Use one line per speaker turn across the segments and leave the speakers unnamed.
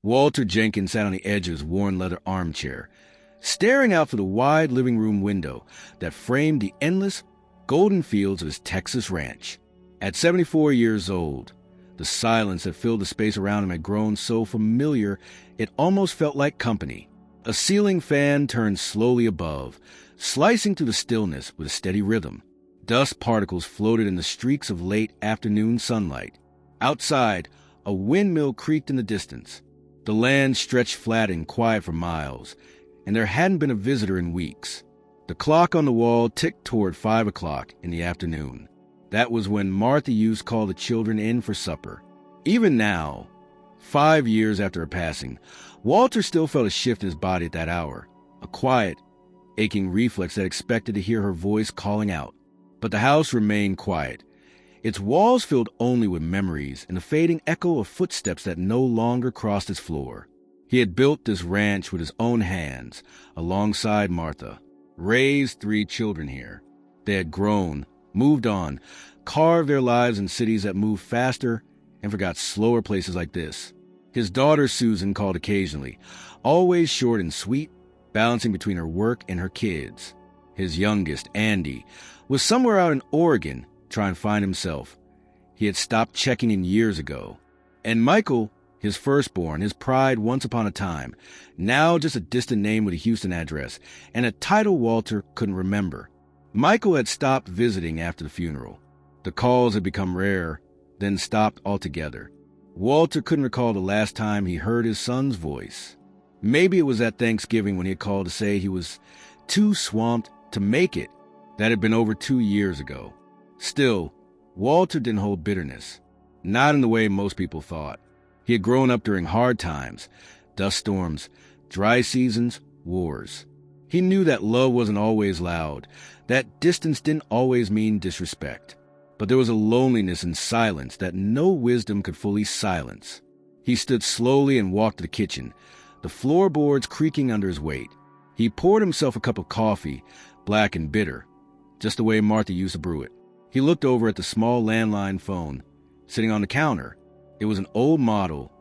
Walter Jenkins sat on the edge of his worn leather armchair, staring out for the wide living room window that framed the endless, golden fields of his Texas ranch. At 74 years old, the silence that filled the space around him had grown so familiar it almost felt like company. A ceiling fan turned slowly above, slicing through the stillness with a steady rhythm. Dust particles floated in the streaks of late afternoon sunlight. Outside, a windmill creaked in the distance. The land stretched flat and quiet for miles, and there hadn't been a visitor in weeks. The clock on the wall ticked toward 5 o'clock in the afternoon. That was when Martha used to call the children in for supper. Even now, 5 years after her passing, Walter still felt a shift in his body at that hour, a quiet, aching reflex that expected to hear her voice calling out. But the house remained quiet, its walls filled only with memories and the fading echo of footsteps that no longer crossed its floor. He had built this ranch with his own hands, alongside Martha, raised 3 children here. They had grown, moved on, carved their lives in cities that moved faster and forgot slower places like this. His daughter Susan called occasionally, always short and sweet, balancing between her work and her kids. His youngest, Andy, was somewhere out in Oregon trying to find himself. He had stopped checking in years ago. And Michael, his firstborn, his pride once upon a time, now just a distant name with a Houston address, and a title Walter couldn't remember. Michael had stopped visiting after the funeral. The calls had become rare, then stopped altogether. Walter couldn't recall the last time he heard his son's voice. Maybe it was at Thanksgiving when he had called to say he was too swamped to make it. That had been over 2 years ago. Still, Walter didn't hold bitterness. Not in the way most people thought. He had grown up during hard times, dust storms, dry seasons, wars. He knew that love wasn't always loud, that distance didn't always mean disrespect. But there was a loneliness and silence that no wisdom could fully silence. He stood slowly and walked to the kitchen, the floorboards creaking under his weight. He poured himself a cup of coffee, black and bitter, just the way Martha used to brew it. He looked over at the small landline phone, sitting on the counter. It was an old model,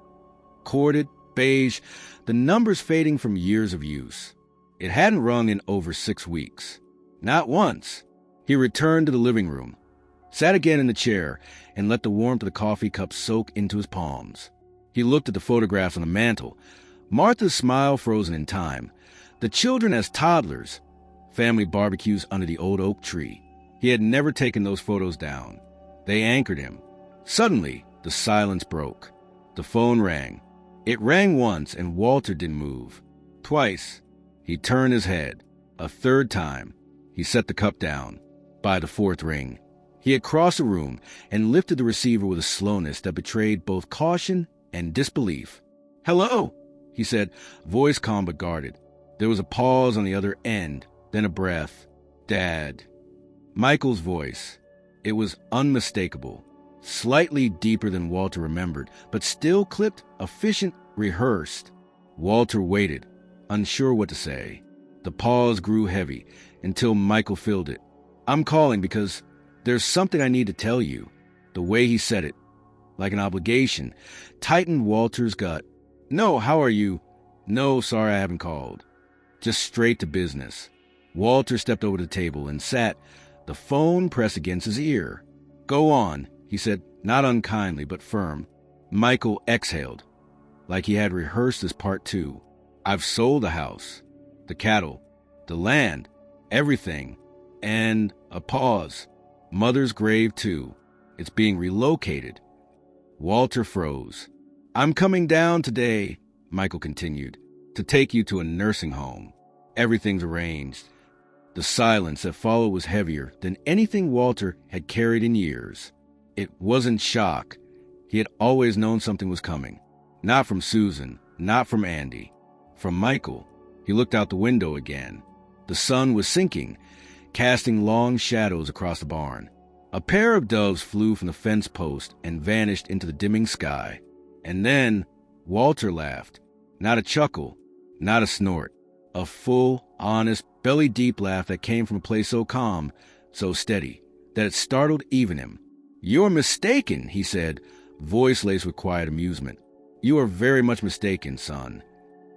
corded, beige, the numbers fading from years of use. It hadn't rung in over 6 weeks. Not once. He returned to the living room, sat again in the chair, and let the warmth of the coffee cup soak into his palms. He looked at the photographs on the mantel, Martha's smile frozen in time, the children as toddlers, family barbecues under the old oak tree. He had never taken those photos down. They anchored him. Suddenly, the silence broke. The phone rang. It rang once, and Walter didn't move. Twice, he turned his head. A third time, he set the cup down. By the 4th ring, he had crossed the room and lifted the receiver with a slowness that betrayed both caution and disbelief. "Hello," he said, voice calm but guarded. There was a pause on the other end, then a breath. "Dad." Michael's voice. It was unmistakable, slightly deeper than Walter remembered, but still clipped, efficient, rehearsed. Walter waited, unsure what to say. The pause grew heavy until Michael filled it. "I'm calling because there's something I need to tell you." The way he said it, like an obligation, tightened Walter's gut. "No, how are you?" "No, sorry I haven't called." Just straight to business. Walter stepped over to the table and sat, the phone pressed against his ear. "Go on," he said, not unkindly but firm. Michael exhaled, like he had rehearsed his part 2. "I've sold the house, the cattle, the land, everything." And a pause. "Mother's grave, too. It's being relocated." Walter froze. "I'm coming down today," Michael continued, "to take you to a nursing home. Everything's arranged." The silence that followed was heavier than anything Walter had carried in years. It wasn't shock. He had always known something was coming. Not from Susan, not from Andy. From Michael. He looked out the window again. The sun was sinking, casting long shadows across the barn. A pair of doves flew from the fence post and vanished into the dimming sky. And then Walter laughed. Not a chuckle, not a snort. A full, honest, belly-deep laugh that came from a place so calm, so steady, that it startled even him. "You're mistaken," he said, voice laced with quiet amusement. You are very much mistaken, son.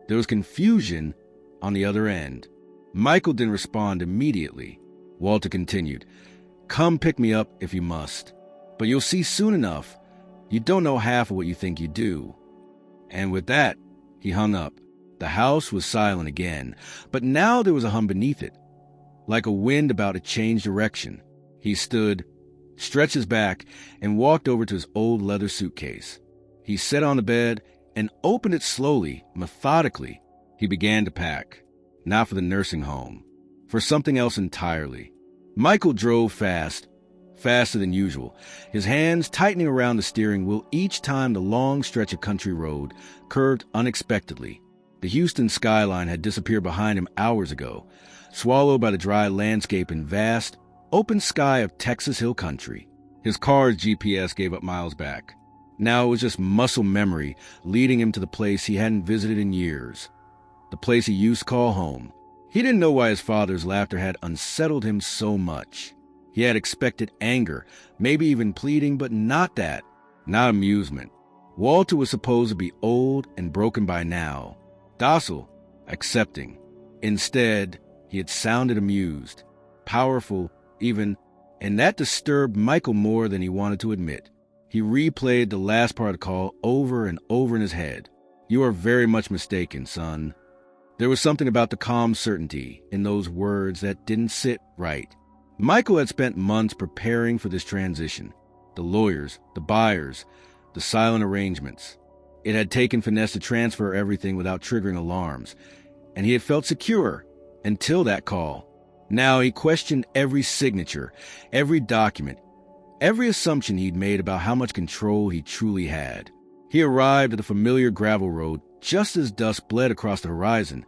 There was confusion on the other end. Michael didn't respond immediately. Walter continued, "Come pick me up if you must. But you'll see soon enough, you don't know half of what you think you do." And with that, he hung up. The house was silent again, but now there was a hum beneath it, like a wind about to change direction. He stood, stretched his back, and walked over to his old leather suitcase. He sat on the bed and opened it slowly, methodically. He began to pack, not for the nursing home, for something else entirely. Michael drove fast, faster than usual, his hands tightening around the steering wheel each time the long stretch of country road curved unexpectedly. The Houston skyline had disappeared behind him hours ago, swallowed by the dry landscape and vast, open sky of Texas Hill Country. His car's GPS gave up miles back. Now it was just muscle memory leading him to the place he hadn't visited in years, the place he used to call home. He didn't know why his father's laughter had unsettled him so much. He had expected anger, maybe even pleading, but not that, not amusement. Walter was supposed to be old and broken by now, docile, accepting. Instead, he had sounded amused, powerful, even, and that disturbed Michael more than he wanted to admit. He replayed the last part of the call over and over in his head. "You are very much mistaken, son." There was something about the calm certainty in those words that didn't sit right. Michael had spent months preparing for this transition. The lawyers, the buyers, the silent arrangements. It had taken finesse to transfer everything without triggering alarms, and he had felt secure until that call. Now he questioned every signature, every document, every assumption he'd made about how much control he truly had. He arrived at the familiar gravel road just as dusk bled across the horizon,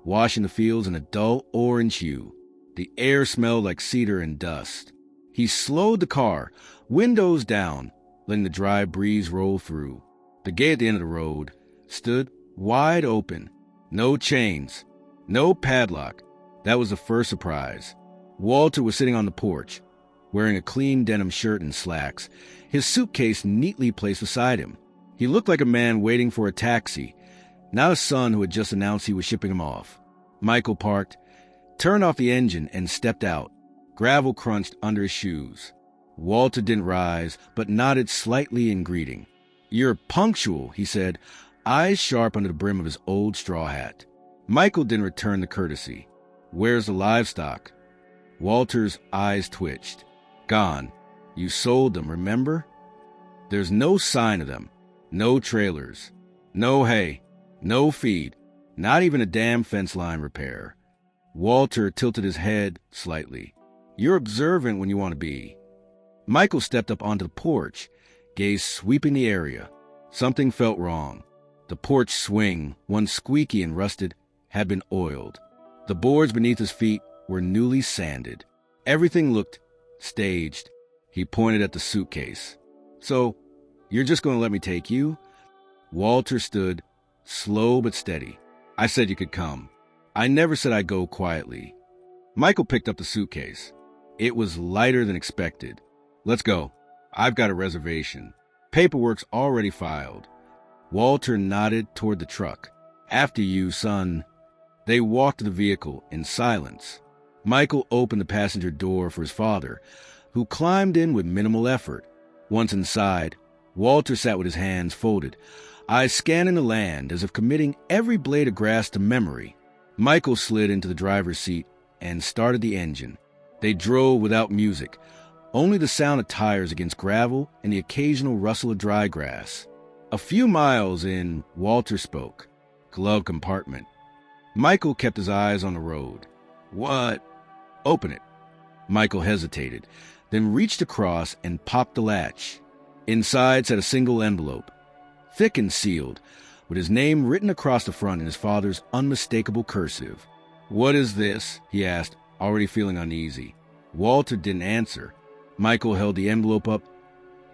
washing the fields in a dull orange hue. The air smelled like cedar and dust. He slowed the car, windows down, letting the dry breeze roll through. The gate at the end of the road stood wide open. No chains, no padlock. That was the first surprise. Walter was sitting on the porch, wearing a clean denim shirt and slacks, his suitcase neatly placed beside him. He looked like a man waiting for a taxi, not a son who had just announced he was shipping him off. Michael parked, turned off the engine, and stepped out. Gravel crunched under his shoes. Walter didn't rise, but nodded slightly in greeting. "You're punctual," he said, eyes sharp under the brim of his old straw hat. Michael didn't return the courtesy. "Where's the livestock?" Walter's eyes twitched. "Gone. You sold them, remember? There's no sign of them. No trailers. No hay. No feed. Not even a damn fence line repair." Walter tilted his head slightly. "You're observant when you want to be." Michael stepped up onto the porch, gaze sweeping the area. Something felt wrong. The porch swing, once squeaky and rusted, had been oiled. The boards beneath his feet were newly sanded. Everything looked staged. He pointed at the suitcase. "So, you're just going to let me take you?" Walter stood, slow but steady. "I said you could come. I never said I'd go quietly." Michael picked up the suitcase. It was lighter than expected. "Let's go. I've got a reservation. Paperwork's already filed." Walter nodded toward the truck. "After you, son." They walked to the vehicle in silence. Michael opened the passenger door for his father, who climbed in with minimal effort. Once inside, Walter sat with his hands folded, eyes scanning the land as if committing every blade of grass to memory. Michael slid into the driver's seat and started the engine. They drove without music, only the sound of tires against gravel and the occasional rustle of dry grass. A few miles in, Walter spoke. "Glove compartment." Michael kept his eyes on the road. "What?" "Open it." Michael hesitated, then reached across and popped the latch. Inside sat a single envelope, thick and sealed, with his name written across the front in his father's unmistakable cursive. "What is this?" he asked, already feeling uneasy. Walter didn't answer. Michael held the envelope up,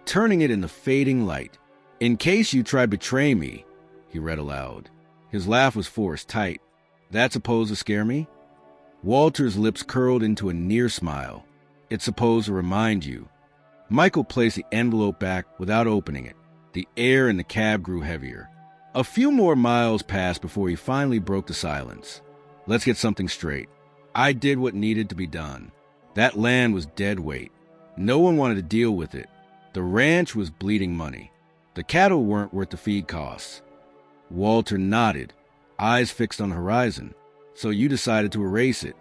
turning it in the fading light. "In case you try to betray me," he read aloud. His laugh was forced, tight. "That's supposed to scare me?" Walter's lips curled into a near smile. "It's supposed to remind you." Michael placed the envelope back without opening it. The air in the cab grew heavier. A few more miles passed before he finally broke the silence. Let's get something straight. I did what needed to be done. That land was dead weight. No one wanted to deal with it. The ranch was bleeding money. The cattle weren't worth the feed costs. Walter nodded, eyes fixed on the horizon. So you decided to erase it.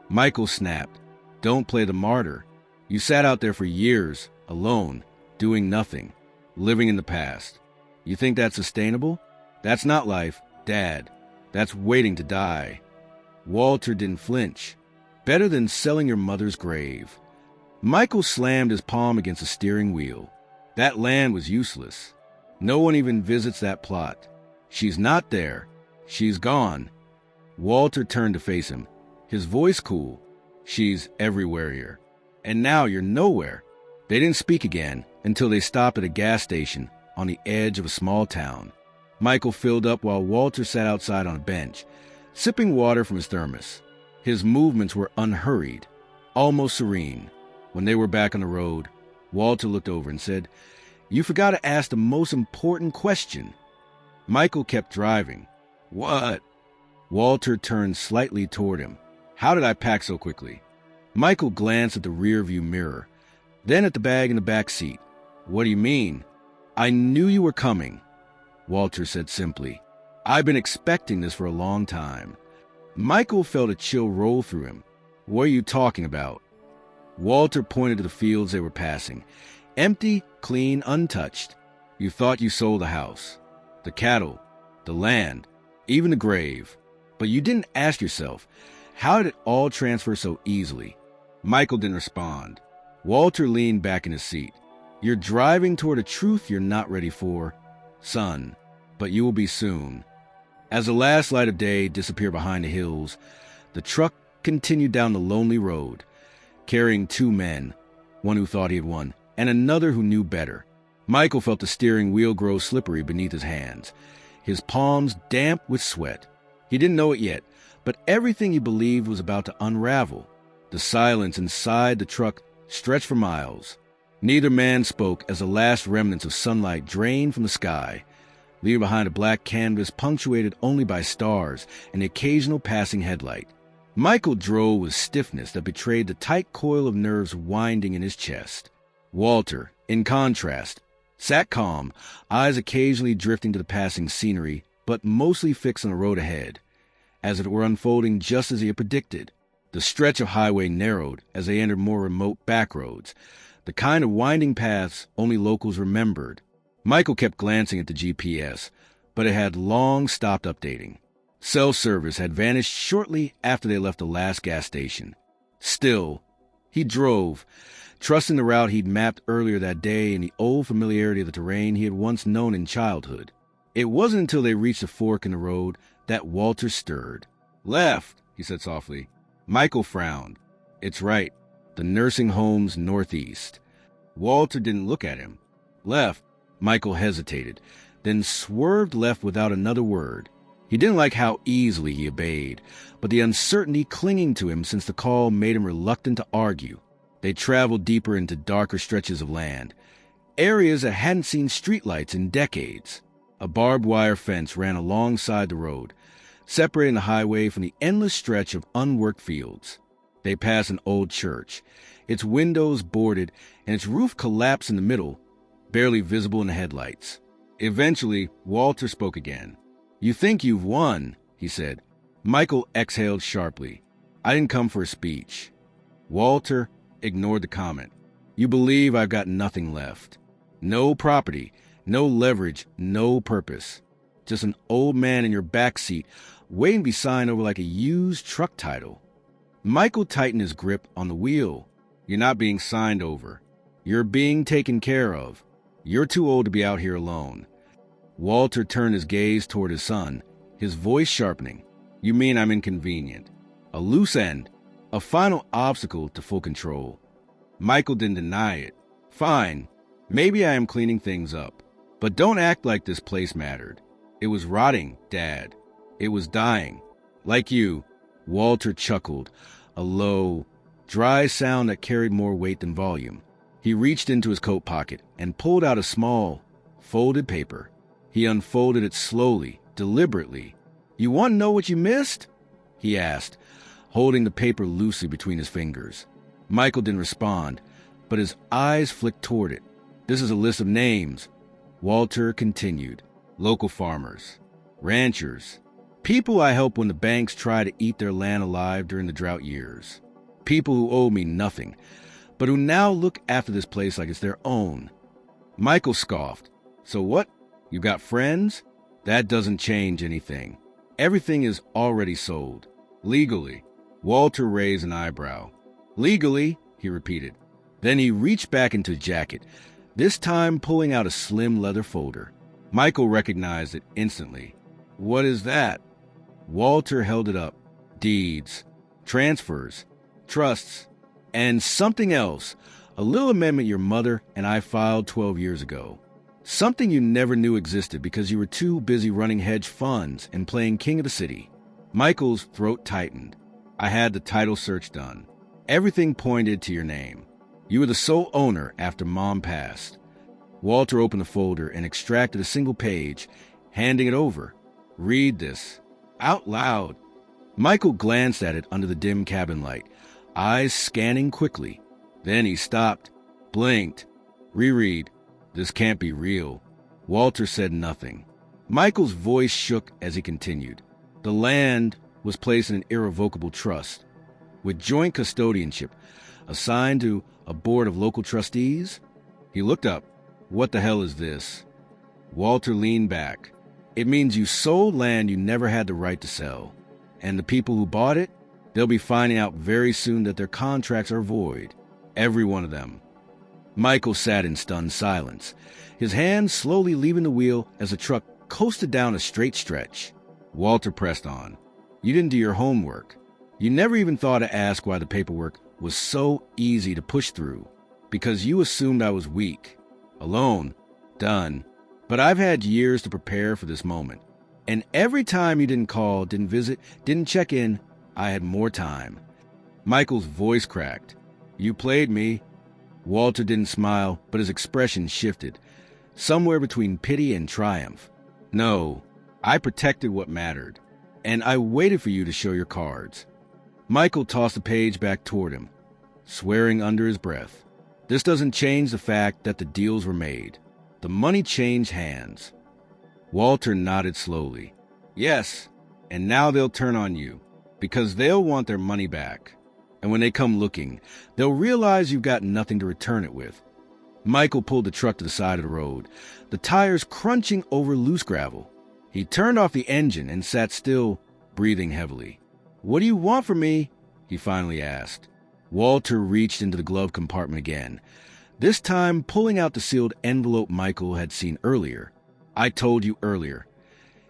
Michael snapped. Don't play the martyr. You sat out there for years, alone, doing nothing, living in the past. You think that's sustainable? That's not life, Dad. That's waiting to die. Walter didn't flinch. Better than selling your mother's grave. Michael slammed his palm against the steering wheel. That land was useless. No one even visits that plot. She's not there. She's gone. Walter turned to face him, his voice cool. She's everywhere here. And now you're nowhere. They didn't speak again until they stopped at a gas station on the edge of a small town. Michael filled up while Walter sat outside on a bench, sipping water from his thermos. His movements were unhurried, almost serene. When they were back on the road, Walter looked over and said, "You forgot to ask the most important question." Michael kept driving. "What?" Walter turned slightly toward him. "How did I pack so quickly?" Michael glanced at the rearview mirror, then at the bag in the back seat. "What do you mean?" "I knew you were coming," Walter said simply. "I've been expecting this for a long time." Michael felt a chill roll through him. "What are you talking about?" Walter pointed to the fields they were passing. Empty, clean, untouched. "You thought you sold the house, the cattle, the land, even the grave. But you didn't ask yourself, how did it all transfer so easily?" Michael didn't respond. Walter leaned back in his seat. "You're driving toward a truth you're not ready for, son, but you will be soon." As the last light of day disappeared behind the hills, the truck continued down the lonely road, carrying two men, one who thought he had won, and another who knew better. Michael felt the steering wheel grow slippery beneath his hands, his palms damp with sweat. He didn't know it yet, but everything he believed was about to unravel. The silence inside the truck stretched for miles. Neither man spoke as the last remnants of sunlight drained from the sky, leaving behind a black canvas punctuated only by stars and the occasional passing headlight. Michael drove with stiffness that betrayed the tight coil of nerves winding in his chest. Walter, in contrast, sat calm, eyes occasionally drifting to the passing scenery, but mostly fixed on the road ahead, as if it were unfolding just as he had predicted. The stretch of highway narrowed as they entered more remote back roads, the kind of winding paths only locals remembered. Michael kept glancing at the GPS, but it had long stopped updating. Cell service had vanished shortly after they left the last gas station. Still, he drove, trusting the route he'd mapped earlier that day and the old familiarity of the terrain he had once known in childhood. It wasn't until they reached a fork in the road that Walter stirred. "Left," he said softly. Michael frowned. "It's right. The nursing home's northeast." Walter didn't look at him. "Left." Michael hesitated, then swerved left without another word. He didn't like how easily he obeyed, but the uncertainty clinging to him since the call made him reluctant to argue. They traveled deeper into darker stretches of land, areas that hadn't seen streetlights in decades. A barbed wire fence ran alongside the road, separating the highway from the endless stretch of unworked fields. They passed an old church, its windows boarded and its roof collapsed in the middle, barely visible in the headlights. Eventually, Walter spoke again. "You think you've won," he said. Michael exhaled sharply. "I didn't come for a speech." Walter ignored the comment. "You believe I've got nothing left. No property, no leverage, no purpose. Just an old man in your backseat waiting to be signed over like a used truck title." Michael tightened his grip on the wheel. "You're not being signed over. You're being taken care of. You're too old to be out here alone." Walter turned his gaze toward his son, his voice sharpening. "You mean I'm inconvenient? A loose end, a final obstacle to full control." Michael didn't deny it. "Fine, maybe I am cleaning things up. But don't act like this place mattered. It was rotting, Dad. It was dying. Like you." Walter chuckled, a low, dry sound that carried more weight than volume. He reached into his coat pocket and pulled out a small, folded paper. He unfolded it slowly, deliberately. "You want to know what you missed?" he asked, holding the paper loosely between his fingers. Michael didn't respond, but his eyes flicked toward it. "This is a list of names," Walter continued. "Local farmers, ranchers, people I helped when the banks tried to eat their land alive during the drought years. People who owe me nothing, but who now look after this place like it's their own." Michael scoffed. "So what? You got friends? That doesn't change anything. Everything is already sold. Legally." Walter raised an eyebrow. "Legally," he repeated. Then he reached back into his jacket, this time pulling out a slim leather folder. Michael recognized it instantly. "What is that?" Walter held it up. "Deeds, transfers, trusts, and something else, a little amendment your mother and I filed 12 years ago. Something you never knew existed because you were too busy running hedge funds and playing king of the city." Michael's throat tightened. "I had the title search done. Everything pointed to your name. You were the sole owner after Mom passed." Walter opened the folder and extracted a single page, handing it over. "Read this. Out loud." Michael glanced at it under the dim cabin light, eyes scanning quickly. Then he stopped, blinked. "Reread. This can't be real." Walter said nothing. Michael's voice shook as he continued. "The land was placed in an irrevocable trust, with joint custodianship, assigned to a board of local trustees." He looked up. "What the hell is this?" Walter leaned back. "It means you sold land you never had the right to sell. And the people who bought it, they'll be finding out very soon that their contracts are void. Every one of them." Michael sat in stunned silence, his hands slowly leaving the wheel as the truck coasted down a straight stretch. Walter pressed on. "You didn't do your homework. You never even thought to ask why the paperwork was so easy to push through, because you assumed I was weak. Alone. Done. But I've had years to prepare for this moment. And every time you didn't call, didn't visit, didn't check in, I had more time." Michael's voice cracked. "You played me." Walter didn't smile, but his expression shifted, somewhere between pity and triumph. "No, I protected what mattered, and I waited for you to show your cards." Michael tossed the page back toward him, swearing under his breath. "This doesn't change the fact that the deals were made. The money changed hands." Walter nodded slowly. "Yes, and now they'll turn on you, because they'll want their money back. And when they come looking, they'll realize you've got nothing to return it with." Michael pulled the truck to the side of the road, the tires crunching over loose gravel. He turned off the engine and sat still, breathing heavily. "What do you want from me?" he finally asked. Walter reached into the glove compartment again, this time pulling out the sealed envelope Michael had seen earlier. "I told you earlier.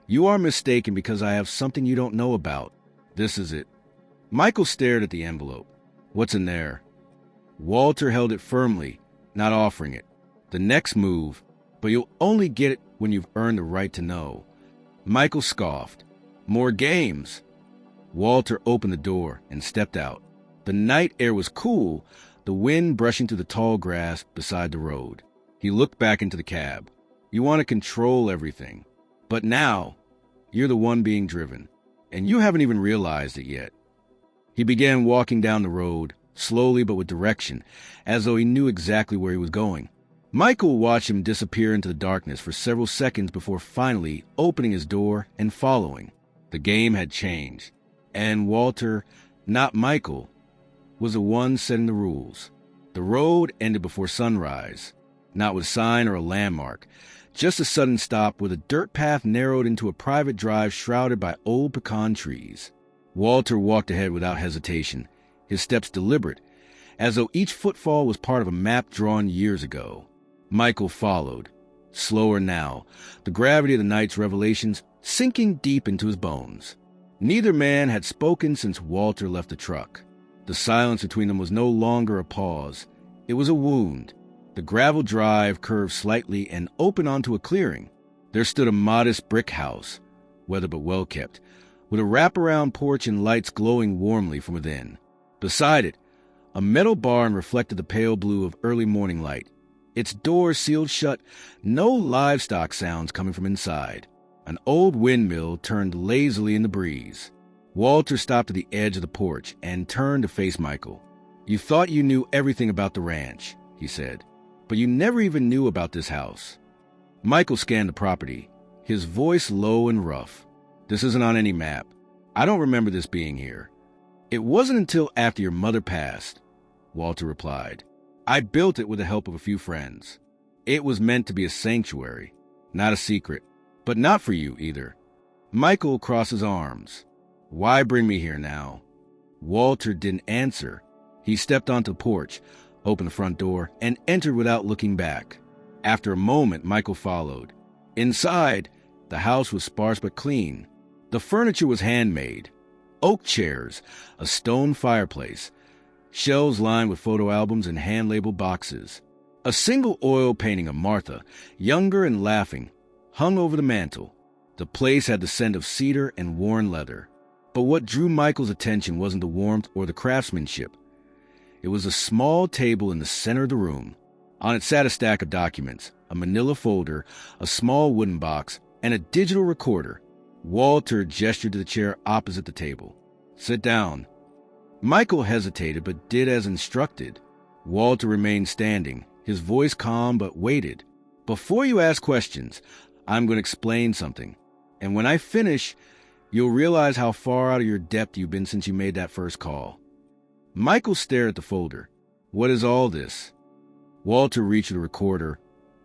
You are mistaken because I have something you don't know about. This is it." Michael stared at the envelope. "What's in there?" Walter held it firmly, not offering it. "The next move, but you'll only get it when you've earned the right to know." Michael scoffed. "More games." Walter opened the door and stepped out. The night air was cool, the wind brushing through the tall grass beside the road. He looked back into the cab. "You want to control everything. But now, you're the one being driven, and you haven't even realized it yet." He began walking down the road, slowly but with direction, as though he knew exactly where he was going. Michael watched him disappear into the darkness for several seconds before finally opening his door and following. The game had changed, and Walter, not Michael, was the one setting the rules. The road ended before sunrise, not with a sign or a landmark, just a sudden stop where the dirt path narrowed into a private drive shrouded by old pecan trees. Walter walked ahead without hesitation, his steps deliberate, as though each footfall was part of a map drawn years ago. Michael followed, slower now, the gravity of the night's revelations sinking deep into his bones. Neither man had spoken since Walter left the truck. The silence between them was no longer a pause. It was a wound. The gravel drive curved slightly and opened onto a clearing. There stood a modest brick house, weathered but well-kept, with a wraparound porch and lights glowing warmly from within. Beside it, a metal barn reflected the pale blue of early morning light. its doors sealed shut, no livestock sounds coming from inside. An old windmill turned lazily in the breeze. Walter stopped at the edge of the porch and turned to face Michael. "You thought you knew everything about the ranch," he said, "but you never even knew about this house." Michael scanned the property, his voice low and rough. "This isn't on any map. I don't remember this being here." "It wasn't until after your mother passed," Walter replied. "I built it with the help of a few friends. It was meant to be a sanctuary, not a secret. But not for you, either." Michael crossed his arms. "Why bring me here now?" Walter didn't answer. He stepped onto the porch, opened the front door, and entered without looking back. After a moment, Michael followed. Inside, the house was sparse but clean. The furniture was handmade. Oak chairs, a stone fireplace, shelves lined with photo albums and hand-labeled boxes. A single oil painting of Martha, younger and laughing, hung over the mantel. The place had the scent of cedar and worn leather. But what drew Michael's attention wasn't the warmth or the craftsmanship. It was a small table in the center of the room. On it sat a stack of documents, a manila folder, a small wooden box, and a digital recorder. Walter gestured to the chair opposite the table. "Sit down." Michael hesitated but did as instructed. Walter remained standing, his voice calm but waited. "Before you ask questions, I'm going to explain something. And when I finish, you'll realize how far out of your depth you've been since you made that first call." Michael stared at the folder. "What is all this?" Walter reached for the recorder,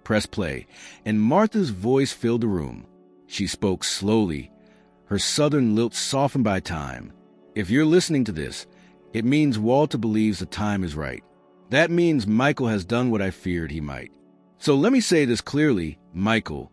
pressed play, and Martha's voice filled the room. She spoke slowly, her southern lilt softened by time. "If you're listening to this, it means Walter believes the time is right. That means Michael has done what I feared he might. So let me say this clearly, Michael.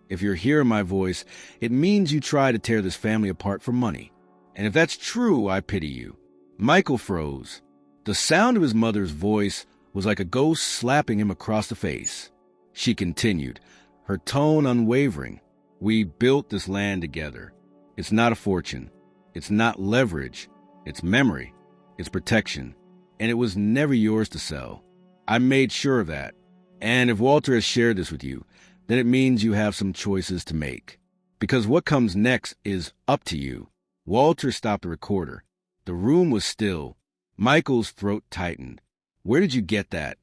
If you're hearing my voice, it means you try to tear this family apart for money. And if that's true, I pity you." Michael froze. The sound of his mother's voice was like a ghost slapping him across the face. She continued, her tone unwavering. "We built this land together. It's not a fortune. It's not leverage. It's memory. It's protection. And it was never yours to sell. I made sure of that. And if Walter has shared this with you, then it means you have some choices to make. Because what comes next is up to you." Walter stopped the recorder. The room was still. Michael's throat tightened. "Where did you get that?"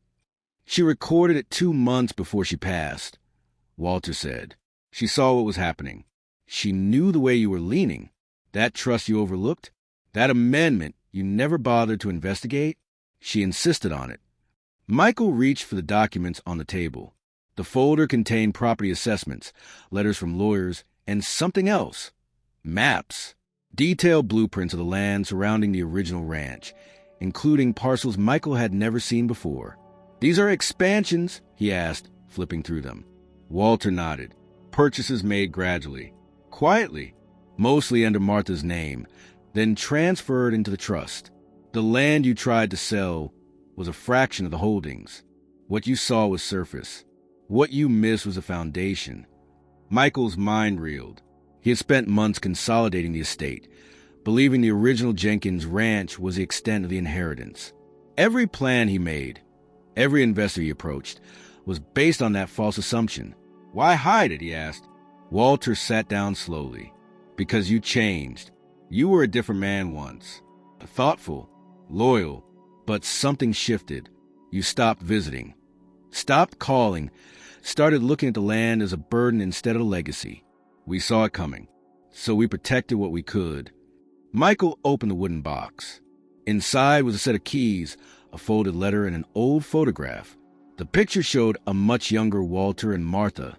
"She recorded it 2 months before she passed," Walter said. "She saw what was happening. She knew the way you were leaning. That trust you overlooked, that amendment you never bothered to investigate, she insisted on it." Michael reached for the documents on the table. The folder contained property assessments, letters from lawyers, and something else. Maps. Detailed blueprints of the land surrounding the original ranch, including parcels Michael had never seen before. "These are expansions?" he asked, flipping through them. Walter nodded. "Purchases made gradually, quietly, mostly under Martha's name, then transferred into the trust. The land you tried to sell was a fraction of the holdings. What you saw was surface. What you missed was a foundation." Michael's mind reeled. He had spent months consolidating the estate, believing the original Jenkins ranch was the extent of the inheritance. Every plan he made, every investor he approached, was based on that false assumption. "Why hide it?" he asked. Walter sat down slowly. "Because you changed. You were a different man once. Thoughtful, loyal, but something shifted. You stopped visiting, stopped calling, started looking at the land as a burden instead of a legacy. We saw it coming, so we protected what we could." Michael opened the wooden box. Inside was a set of keys, a folded letter, and an old photograph. The picture showed a much younger Walter and Martha,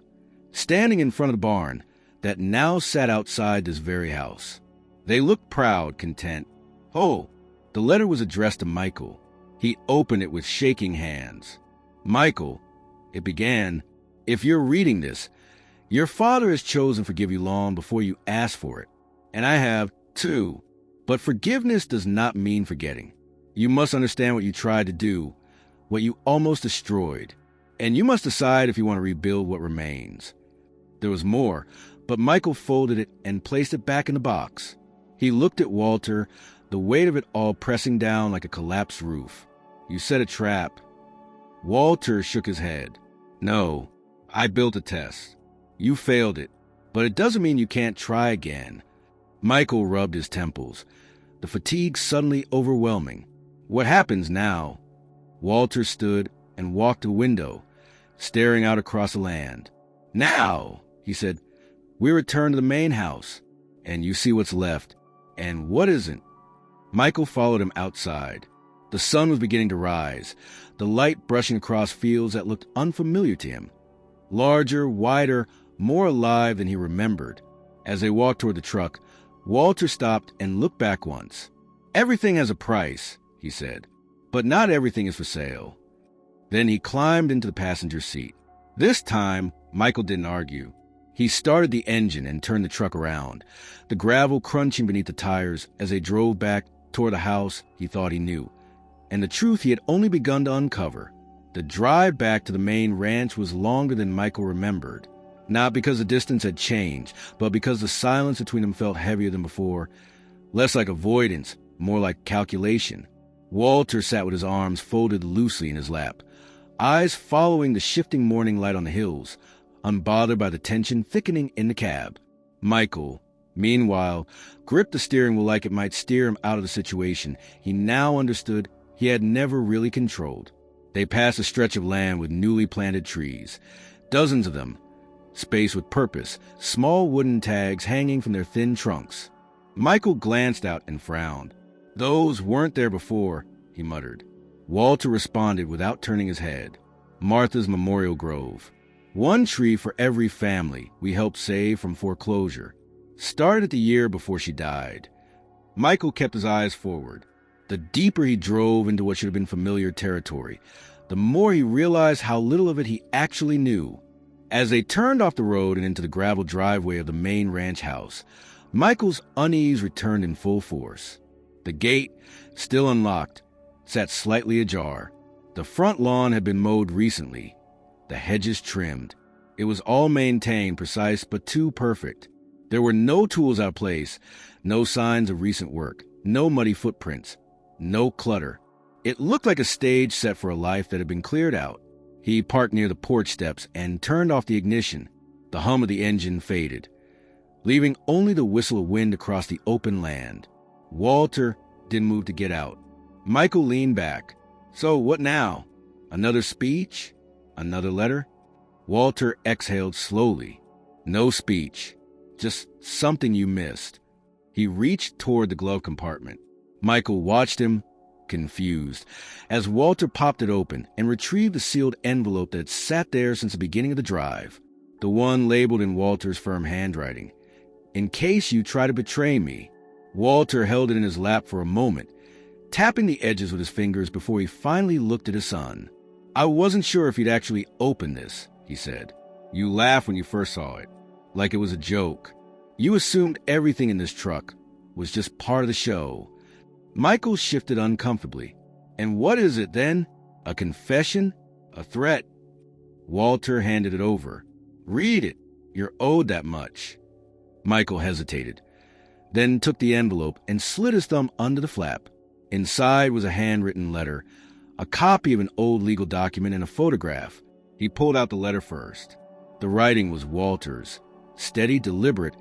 standing in front of the barn that now sat outside this very house. They looked proud, content. Oh, the letter was addressed to Michael. He opened it with shaking hands. "Michael," it began, "if you're reading this, your father has chosen to forgive you long before you asked for it. And I have, too. But forgiveness does not mean forgetting. You must understand what you tried to do, what you almost destroyed. And you must decide if you want to rebuild what remains." There was more, but Michael folded it and placed it back in the box. He looked at Walter, the weight of it all pressing down like a collapsed roof. "You set a trap." Walter shook his head. No, I built a test. You failed it, but it doesn't mean you can't try again. Michael rubbed his temples, the fatigue suddenly overwhelming. What happens now? Walter stood and walked to the window, staring out across the land. Now, he said, we return to the main house, and you see what's left, and what isn't. Michael followed him outside. The sun was beginning to rise, the light brushing across fields that looked unfamiliar to him. Larger, wider, more alive than he remembered. As they walked toward the truck, Walter stopped and looked back once. Everything has a price, he said, but not everything is for sale. Then he climbed into the passenger seat. This time, Michael didn't argue. He started the engine and turned the truck around, the gravel crunching beneath the tires as they drove back toward the house he thought he knew, and the truth he had only begun to uncover. The drive back to the main ranch was longer than Michael remembered, not because the distance had changed, but because the silence between them felt heavier than before, less like avoidance, more like calculation. Walter sat with his arms folded loosely in his lap, eyes following the shifting morning light on the hills, unbothered by the tension thickening in the cab. Michael, meanwhile, gripped the steering wheel like it might steer him out of the situation he now understood he had never really controlled. They passed a stretch of land with newly planted trees, dozens of them, spaced with purpose, small wooden tags hanging from their thin trunks. Michael glanced out and frowned. Those weren't there before, he muttered. Walter responded without turning his head. Martha's Memorial Grove. One tree for every family we helped save from foreclosure. Started the year before she died. Michael kept his eyes forward. The deeper he drove into what should have been familiar territory, the more he realized how little of it he actually knew. As they turned off the road and into the gravel driveway of the main ranch house, Michael's unease returned in full force. The gate, still unlocked, sat slightly ajar. The front lawn had been mowed recently, the hedges trimmed. It was all maintained, precise but too perfect. There were no tools out of place, no signs of recent work, no muddy footprints, no clutter. It looked like a stage set for a life that had been cleared out. He parked near the porch steps and turned off the ignition. The hum of the engine faded, leaving only the whistle of wind across the open land. Walter didn't move to get out. Michael leaned back. So what now? Another speech? Another letter? Walter exhaled slowly. No speech. Just something you missed. He reached toward the glove compartment. Michael watched him, confused, as Walter popped it open and retrieved the sealed envelope that had sat there since the beginning of the drive. The one labeled in Walter's firm handwriting. In case you try to betray me. Walter held it in his lap for a moment, tapping the edges with his fingers before he finally looked at his son. I wasn't sure if he'd actually open this, he said. You laughed when you first saw it, like it was a joke. You assumed everything in this truck was just part of the show. Michael shifted uncomfortably. And what is it then? A confession? A threat? Walter handed it over. Read it. You're owed that much. Michael hesitated, then took the envelope and slid his thumb under the flap. Inside was a handwritten letter, a copy of an old legal document, and a photograph. He pulled out the letter first. The writing was Walter's, steady, deliberate,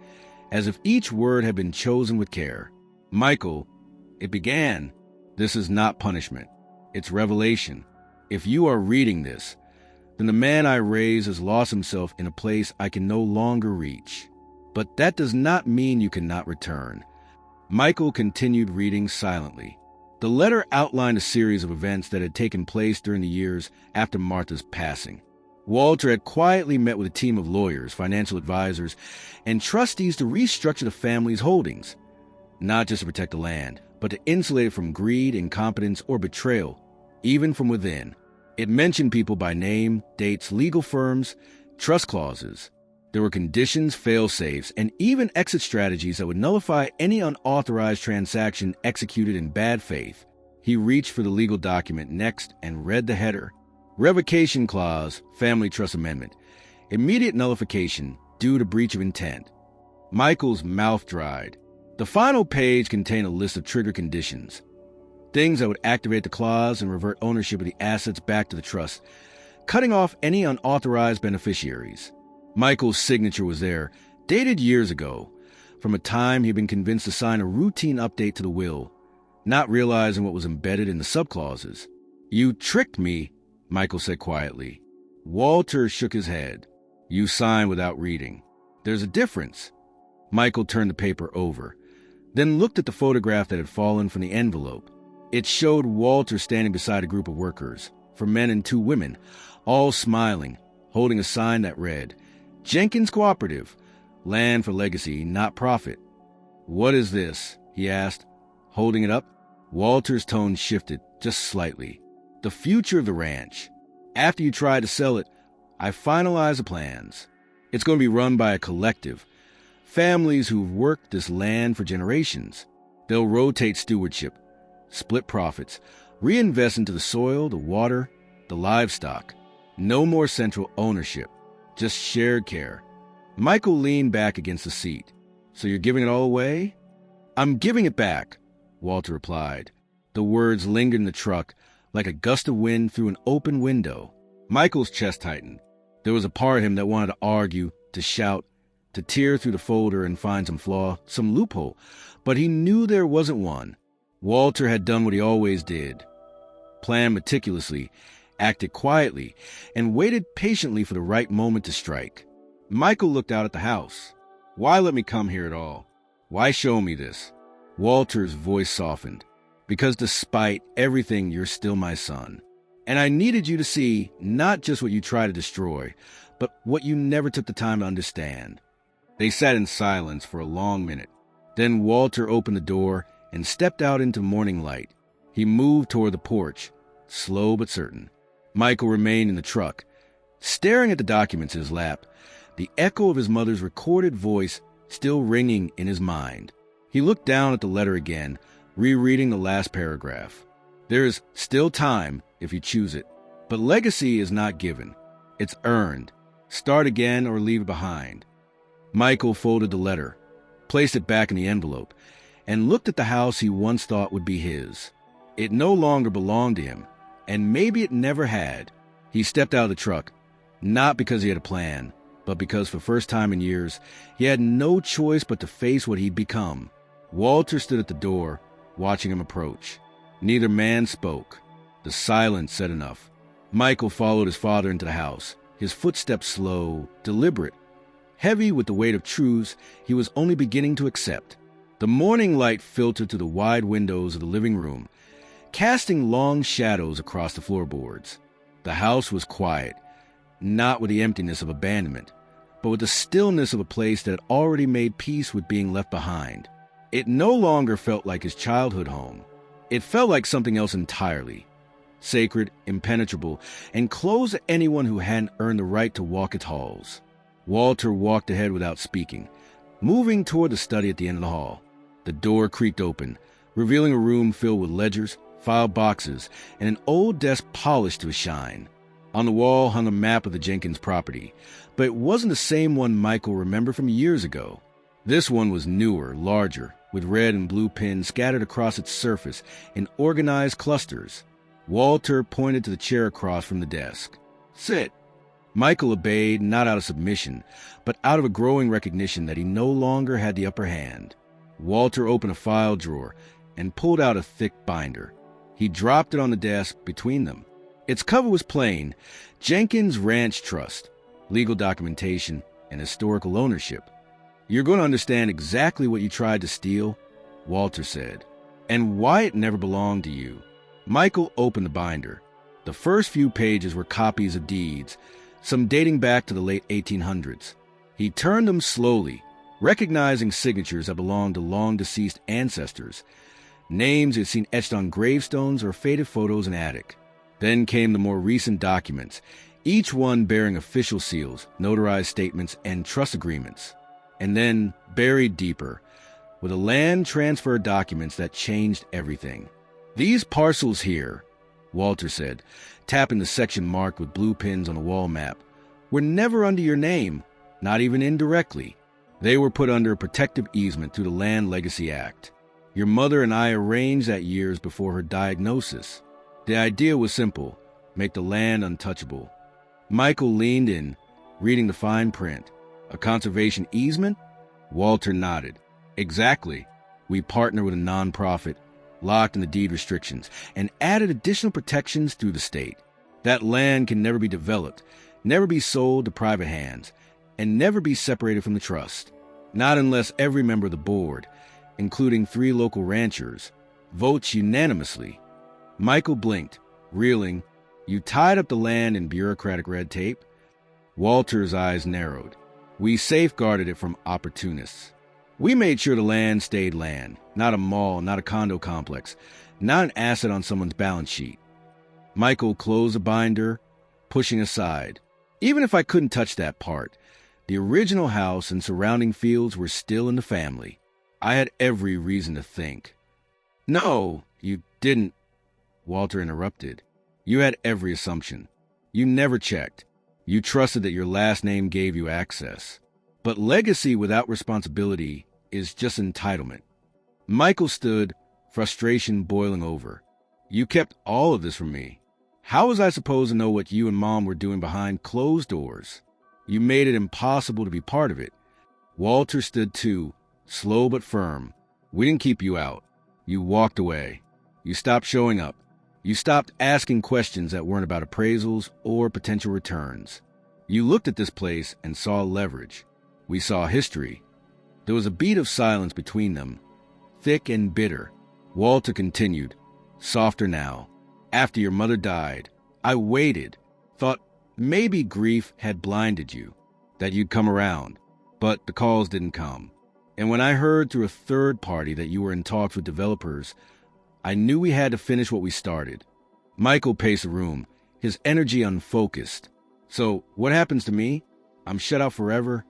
as if each word had been chosen with care. Michael, it began, this is not punishment. It's revelation. If you are reading this, then the man I raised has lost himself in a place I can no longer reach. But that does not mean you cannot return. Michael continued reading silently. The letter outlined a series of events that had taken place during the years after Martha's passing. Walter had quietly met with a team of lawyers, financial advisors, and trustees to restructure the family's holdings, not just to protect the land, but to insulate it from greed, incompetence, or betrayal, even from within. It mentioned people by name, dates, legal firms, trust clauses. There were conditions, fail-safes, and even exit strategies that would nullify any unauthorized transaction executed in bad faith. He reached for the legal document next and read the header. Revocation clause, family trust amendment. Immediate nullification due to breach of intent. Michael's mouth dried. The final page contained a list of trigger conditions. Things that would activate the clause and revert ownership of the assets back to the trust. cutting off any unauthorized beneficiaries. Michael's signature was there, dated years ago, from a time he'd been convinced to sign a routine update to the will, not realizing what was embedded in the subclauses. "You tricked me," Michael said quietly. Walter shook his head. "You signed without reading. There's a difference." Michael turned the paper over, then looked at the photograph that had fallen from the envelope. It showed Walter standing beside a group of workers, 4 men and 2 women, all smiling, holding a sign that read, "Jenkins Cooperative, land for legacy, not profit." "What is this?" he asked, holding it up. Walter's tone shifted just slightly. "The future of the ranch. After you try to sell it, I finalize the plans. It's going to be run by a collective, families who've worked this land for generations. They'll rotate stewardship, split profits, reinvest into the soil, the water, the livestock. No more central ownership, just shared care." Michael leaned back against the seat. "So you're giving it all away?" "I'm giving it back," Walter replied. The words lingered in the truck like a gust of wind through an open window. Michael's chest tightened. There was a part of him that wanted to argue, to shout, to tear through the folder and find some flaw, some loophole, but he knew there wasn't one. Walter had done what he always did. Planned meticulously, acted quietly, and waited patiently for the right moment to strike. Michael looked out at the house. "Why let me come here at all? Why show me this?" Walter's voice softened. "Because despite everything, you're still my son. And I needed you to see not just what you try to destroy, but what you never took the time to understand." They sat in silence for a long minute. Then Walter opened the door and stepped out into morning light. He moved toward the porch, slow but certain. Michael remained in the truck, staring at the documents in his lap, the echo of his mother's recorded voice still ringing in his mind. He looked down at the letter again, rereading the last paragraph. "There is still time if you choose it, but legacy is not given. It's earned. Start again or leave it behind." Michael folded the letter, placed it back in the envelope, and looked at the house he once thought would be his. It no longer belonged to him, and maybe it never had. He stepped out of the truck, not because he had a plan, but because for the first time in years, he had no choice but to face what he'd become. Walter stood at the door, watching him approach. Neither man spoke. The silence said enough. Michael followed his father into the house, his footsteps slow, deliberate, heavy with the weight of truths he was only beginning to accept. The morning light filtered through the wide windows of the living room, casting long shadows across the floorboards. The house was quiet, not with the emptiness of abandonment, but with the stillness of a place that had already made peace with being left behind. It no longer felt like his childhood home. It felt like something else entirely. Sacred, impenetrable, and closed to anyone who hadn't earned the right to walk its halls. Walter walked ahead without speaking, moving toward the study at the end of the hall. The door creaked open, revealing a room filled with ledgers, file boxes, and an old desk polished to a shine. On the wall hung a map of the Jenkins property, but it wasn't the same one Michael remembered from years ago. This one was newer, larger, with red and blue pins scattered across its surface in organized clusters. Walter pointed to the chair across from the desk. "Sit." Michael obeyed, not out of submission, but out of a growing recognition that he no longer had the upper hand. Walter opened a file drawer and pulled out a thick binder. He dropped it on the desk between them. Its cover was plain: Jenkins Ranch Trust, legal documentation, and historical ownership. "You're going to understand exactly what you tried to steal," Walter said, "and why it never belonged to you." Michael opened the binder. The first few pages were copies of deeds, some dating back to the late 1800s. He turned them slowly, recognizing signatures that belonged to long-deceased ancestors, names he had seen etched on gravestones or faded photos in attic. Then came the more recent documents, each one bearing official seals, notarized statements, and trust agreements. And then, buried deeper, were the land transfer documents that changed everything. "These parcels here," Walter said, tapping the section marked with blue pins on a wall map, "were never under your name, not even indirectly. They were put under a protective easement through the Land Legacy Act. Your mother and I arranged that years before her diagnosis. The idea was simple: make the land untouchable, Michael leaned in, reading the fine print. A conservation easement? Walter nodded. Exactly. We partner with a nonprofit, locked in the deed restrictions, and added additional protections through the state. That land can never be developed, never be sold to private hands, and never be separated from the trust. Not unless every member of the board, including 3 local ranchers, votes unanimously. Michael blinked, reeling. You tied up the land in bureaucratic red tape? Walter's eyes narrowed. We safeguarded it from opportunists. We made sure the land stayed land, not a mall, not a condo complex, not an asset on someone's balance sheet. Michael closed the binder, pushing aside. Even if I couldn't touch that part, the original house and surrounding fields were still in the family. I had every reason to think. No, you didn't, Walter interrupted. You had every assumption. You never checked. You trusted that your last name gave you access. But legacy without responsibility is just entitlement. Michael stood, frustration boiling over. You kept all of this from me. How was I supposed to know what you and Mom were doing behind closed doors? You made it impossible to be part of it. Walter stood too, slow but firm. We didn't keep you out. You walked away. You stopped showing up. You stopped asking questions that weren't about appraisals or potential returns. You looked at this place and saw leverage. We saw history. There was a beat of silence between them, thick and bitter. Walter continued, softer now. After your mother died, I waited, thought maybe grief had blinded you, that you'd come around, but the calls didn't come. And when I heard through a third party that you were in talks with developers, I knew we had to finish what we started. Michael paced the room, his energy unfocused. So, what happens to me? I'm shut out forever?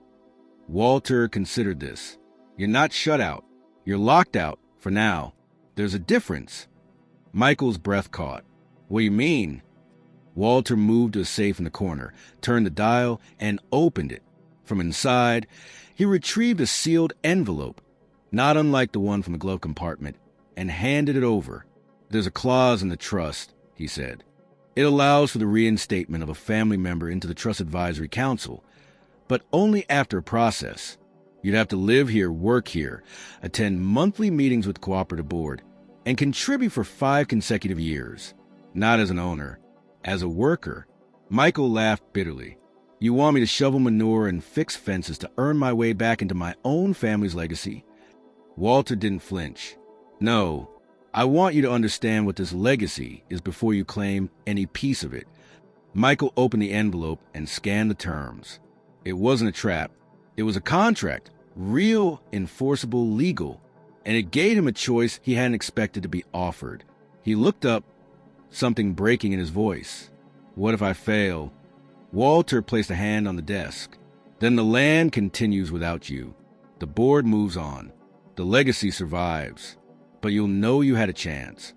Walter considered this. You're not shut out. You're locked out, for now. There's a difference. Michael's breath caught. What do you mean? Walter moved to a safe in the corner, turned the dial, and opened it. From inside, he retrieved a sealed envelope, not unlike the one from the glove compartment, and handed it over. There's a clause in the trust, he said. It allows for the reinstatement of a family member into the Trust Advisory Council, but only after a process. You'd have to live here, work here, attend monthly meetings with the cooperative board, and contribute for 5 consecutive years. Not as an owner, as a worker. Michael laughed bitterly. You want me to shovel manure and fix fences to earn my way back into my own family's legacy? Walter didn't flinch. No, I want you to understand what this legacy is before you claim any piece of it. Michael opened the envelope and scanned the terms. It wasn't a trap. It was a contract, real, enforceable, legal, and it gave him a choice he hadn't expected to be offered. He looked up, something breaking in his voice. What if I fail? Walter placed a hand on the desk. Then the land continues without you. The board moves on. The legacy survives. But you'll know you had a chance.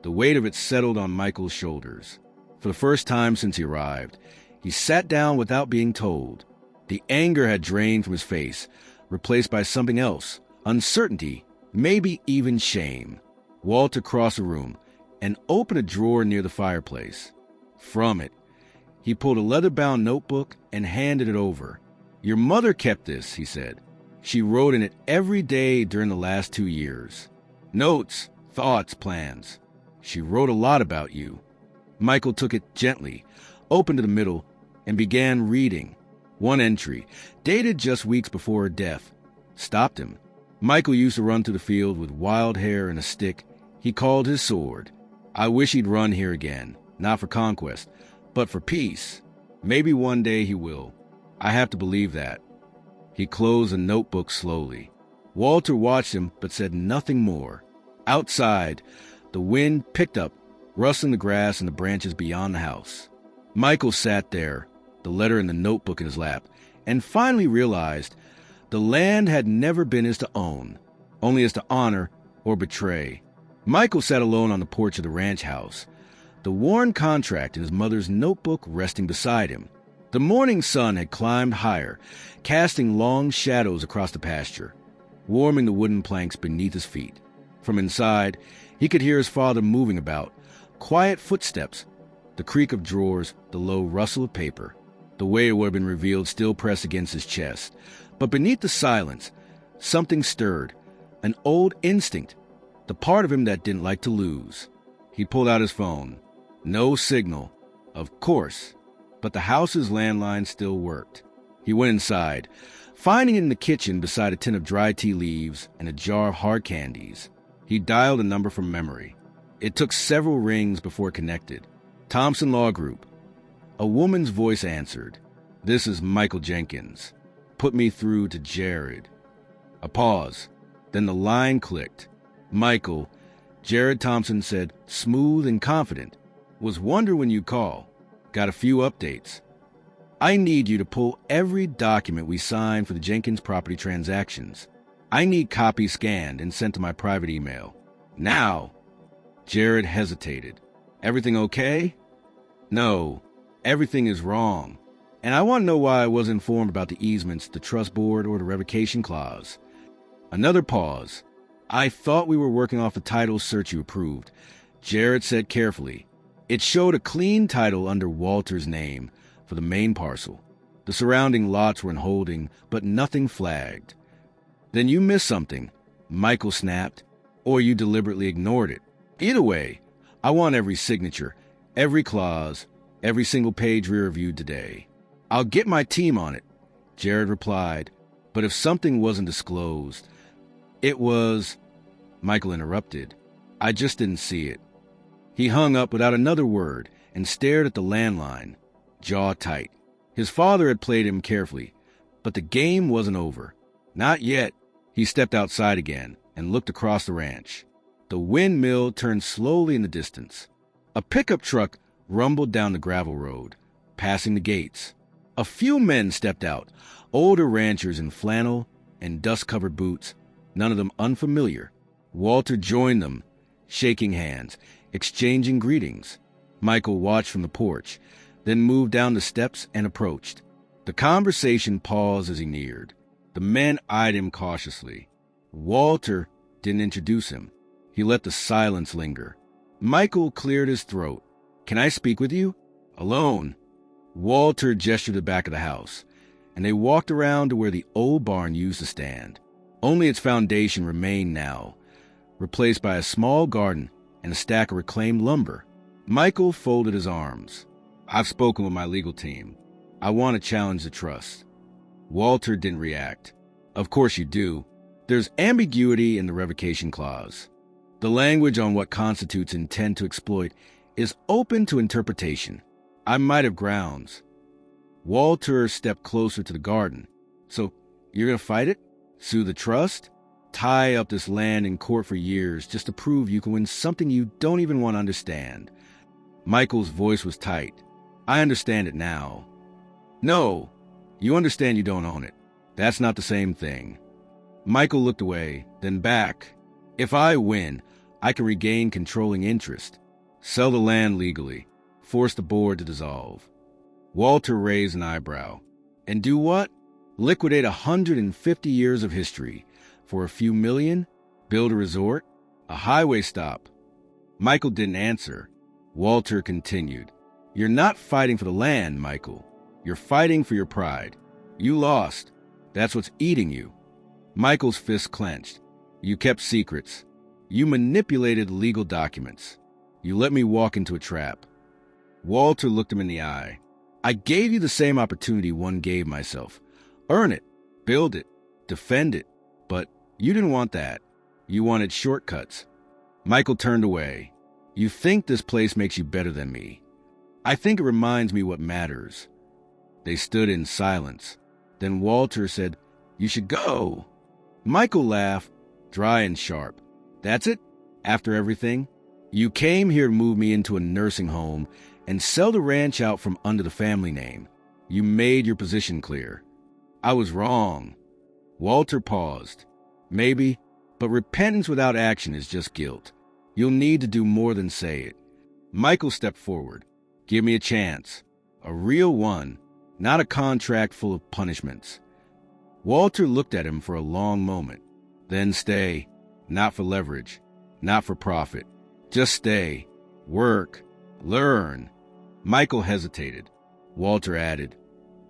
The weight of it settled on Michael's shoulders. For the first time since he arrived, he sat down without being told. The anger had drained from his face, replaced by something else, uncertainty, maybe even shame. Walter crossed the room and opened a drawer near the fireplace. From it, he pulled a leather-bound notebook and handed it over. Your mother kept this, he said. She wrote in it every day during the last 2 years. Notes, thoughts, plans. She wrote a lot about you. Michael took it gently, opened to the middle, and began reading. One entry, dated just weeks before her death, stopped him. Michael used to run through the field with wild hair and a stick he called his sword. I wish he'd run here again, not for conquest, but for peace. Maybe one day he will. I have to believe that. He closed the notebook slowly. Walter watched him but said nothing more. Outside, the wind picked up, rustling the grass and the branches beyond the house. Michael sat there, the letter in the notebook in his lap, and finally realized the land had never been his to own, only his to honor or betray. Michael sat alone on the porch of the ranch house, the worn contract in his mother's notebook resting beside him. The morning sun had climbed higher, casting long shadows across the pasture, warming the wooden planks beneath his feet. From inside, he could hear his father moving about, quiet footsteps, The creak of drawers, the low rustle of paper, the way it would have been revealed still pressed against his chest. But beneath the silence, something stirred, an old instinct, the part of him that didn't like to lose. He pulled out his phone. No signal, of course, but the house's landline still worked. He went inside, finding it in the kitchen beside a tin of dry tea leaves and a jar of hard candies. He dialed a number from memory. It took several rings before it connected. Thompson Law Group. A woman's voice answered. "This is Michael Jenkins. Put me through to Jared." A pause. Then the line clicked. "Michael," Jared Thompson said, smooth and confident, "was wonder when you call. Got a few updates. I need you to pull every document we signed for the Jenkins property transactions. I need copies scanned and sent to my private email. Now." Jared hesitated. "Everything okay?" "No, everything is wrong. And I want to know why I wasn't informed about the easements, the trust board, or the revocation clause." Another pause. "I thought we were working off the title search you approved," Jared said carefully. It showed a clean title under Walter's name for the main parcel. The surrounding lots were in holding, but nothing flagged. "Then you missed something," Michael snapped, "or you deliberately ignored it. Either way, I want every signature, every clause, every single page reviewed today." "I'll get my team on it," Jared replied, "but if something wasn't disclosed..." "It was..." Michael interrupted. "I just didn't see it." He hung up without another word and stared at the landline, jaw tight. His father had played him carefully, but the game wasn't over. Not yet. He stepped outside again and looked across the ranch. The windmill turned slowly in the distance. A pickup truck rumbled down the gravel road, passing the gates. A few men stepped out, older ranchers in flannel and dust-covered boots, none of them unfamiliar. Walter joined them, shaking hands, exchanging greetings. Michael watched from the porch, then moved down the steps and approached. The conversation paused as he neared. The men eyed him cautiously. Walter didn't introduce him. He let the silence linger. Michael cleared his throat. "Can I speak with you?" "Alone." Walter gestured to the back of the house, and they walked around to where the old barn used to stand. Only its foundation remained now, replaced by a small garden and a stack of reclaimed lumber. Michael folded his arms. "I've spoken with my legal team. I want to challenge the trust." Walter didn't react. "Of course you do. There's ambiguity in the revocation clause. The language on what constitutes intent to exploit is open to interpretation. I might have grounds." Walter stepped closer to the garden. "So, you're going to fight it? Sue the trust? Tie up this land in court for years just to prove you can win something you don't even want to understand?" Michael's voice was tight. "I understand it now." "No, you understand you don't own it. That's not the same thing." Michael looked away, then back. "If I win, I can regain controlling interest, sell the land legally, force the board to dissolve." Walter raised an eyebrow. "And do what? Liquidate 150 years of history for a few million? Build a resort? A highway stop?" Michael didn't answer. Walter continued. "You're not fighting for the land, Michael. You're fighting for your pride. You lost. That's what's eating you." Michael's fist clenched. "You kept secrets. You manipulated legal documents. You let me walk into a trap." Walter looked him in the eye. "I gave you the same opportunity one gave myself. Earn it, build it, defend it. But you didn't want that. You wanted shortcuts." Michael turned away. "You think this place makes you better than me. I think it reminds me what matters." They stood in silence. Then Walter said, "You should go." Michael laughed, dry and sharp. "That's it? After everything? You came here to move me into a nursing home and sell the ranch out from under the family name. You made your position clear. I was wrong." Walter paused. "Maybe, but repentance without action is just guilt. You'll need to do more than say it." Michael stepped forward. "Give me a chance. A real one, not a contract full of punishments." Walter looked at him for a long moment. "Then stay. Not for leverage. Not for profit. Just stay. Work. Learn. Michael hesitated. Walter added,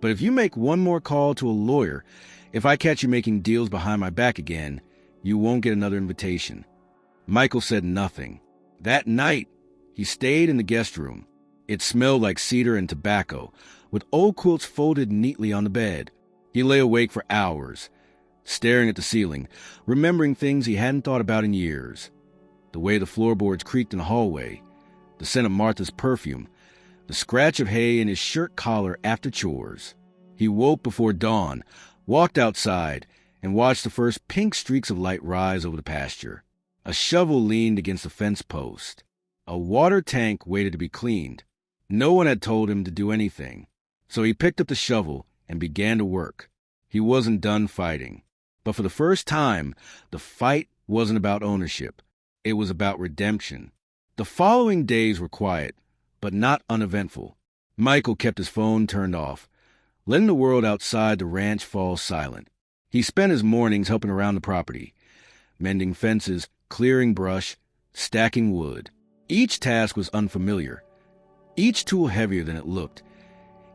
"But if you make one more call to a lawyer, if I catch you making deals behind my back again, you won't get another invitation." Michael said nothing. That night, he stayed in the guest room. It smelled like cedar and tobacco, with old quilts folded neatly on the bed. He lay awake for hours, staring at the ceiling, remembering things he hadn't thought about in years. The way the floorboards creaked in the hallway, the scent of Martha's perfume, the scratch of hay in his shirt collar after chores. He woke before dawn, walked outside, and watched the first pink streaks of light rise over the pasture. A shovel leaned against a fence post. A water tank waited to be cleaned. No one had told him to do anything, so he picked up the shovel and began to work. He wasn't done fighting. But for the first time, the fight wasn't about ownership. It was about redemption. The following days were quiet, but not uneventful. Michael kept his phone turned off, letting the world outside the ranch fall silent. He spent his mornings helping around the property, mending fences, clearing brush, stacking wood. Each task was unfamiliar, each tool heavier than it looked,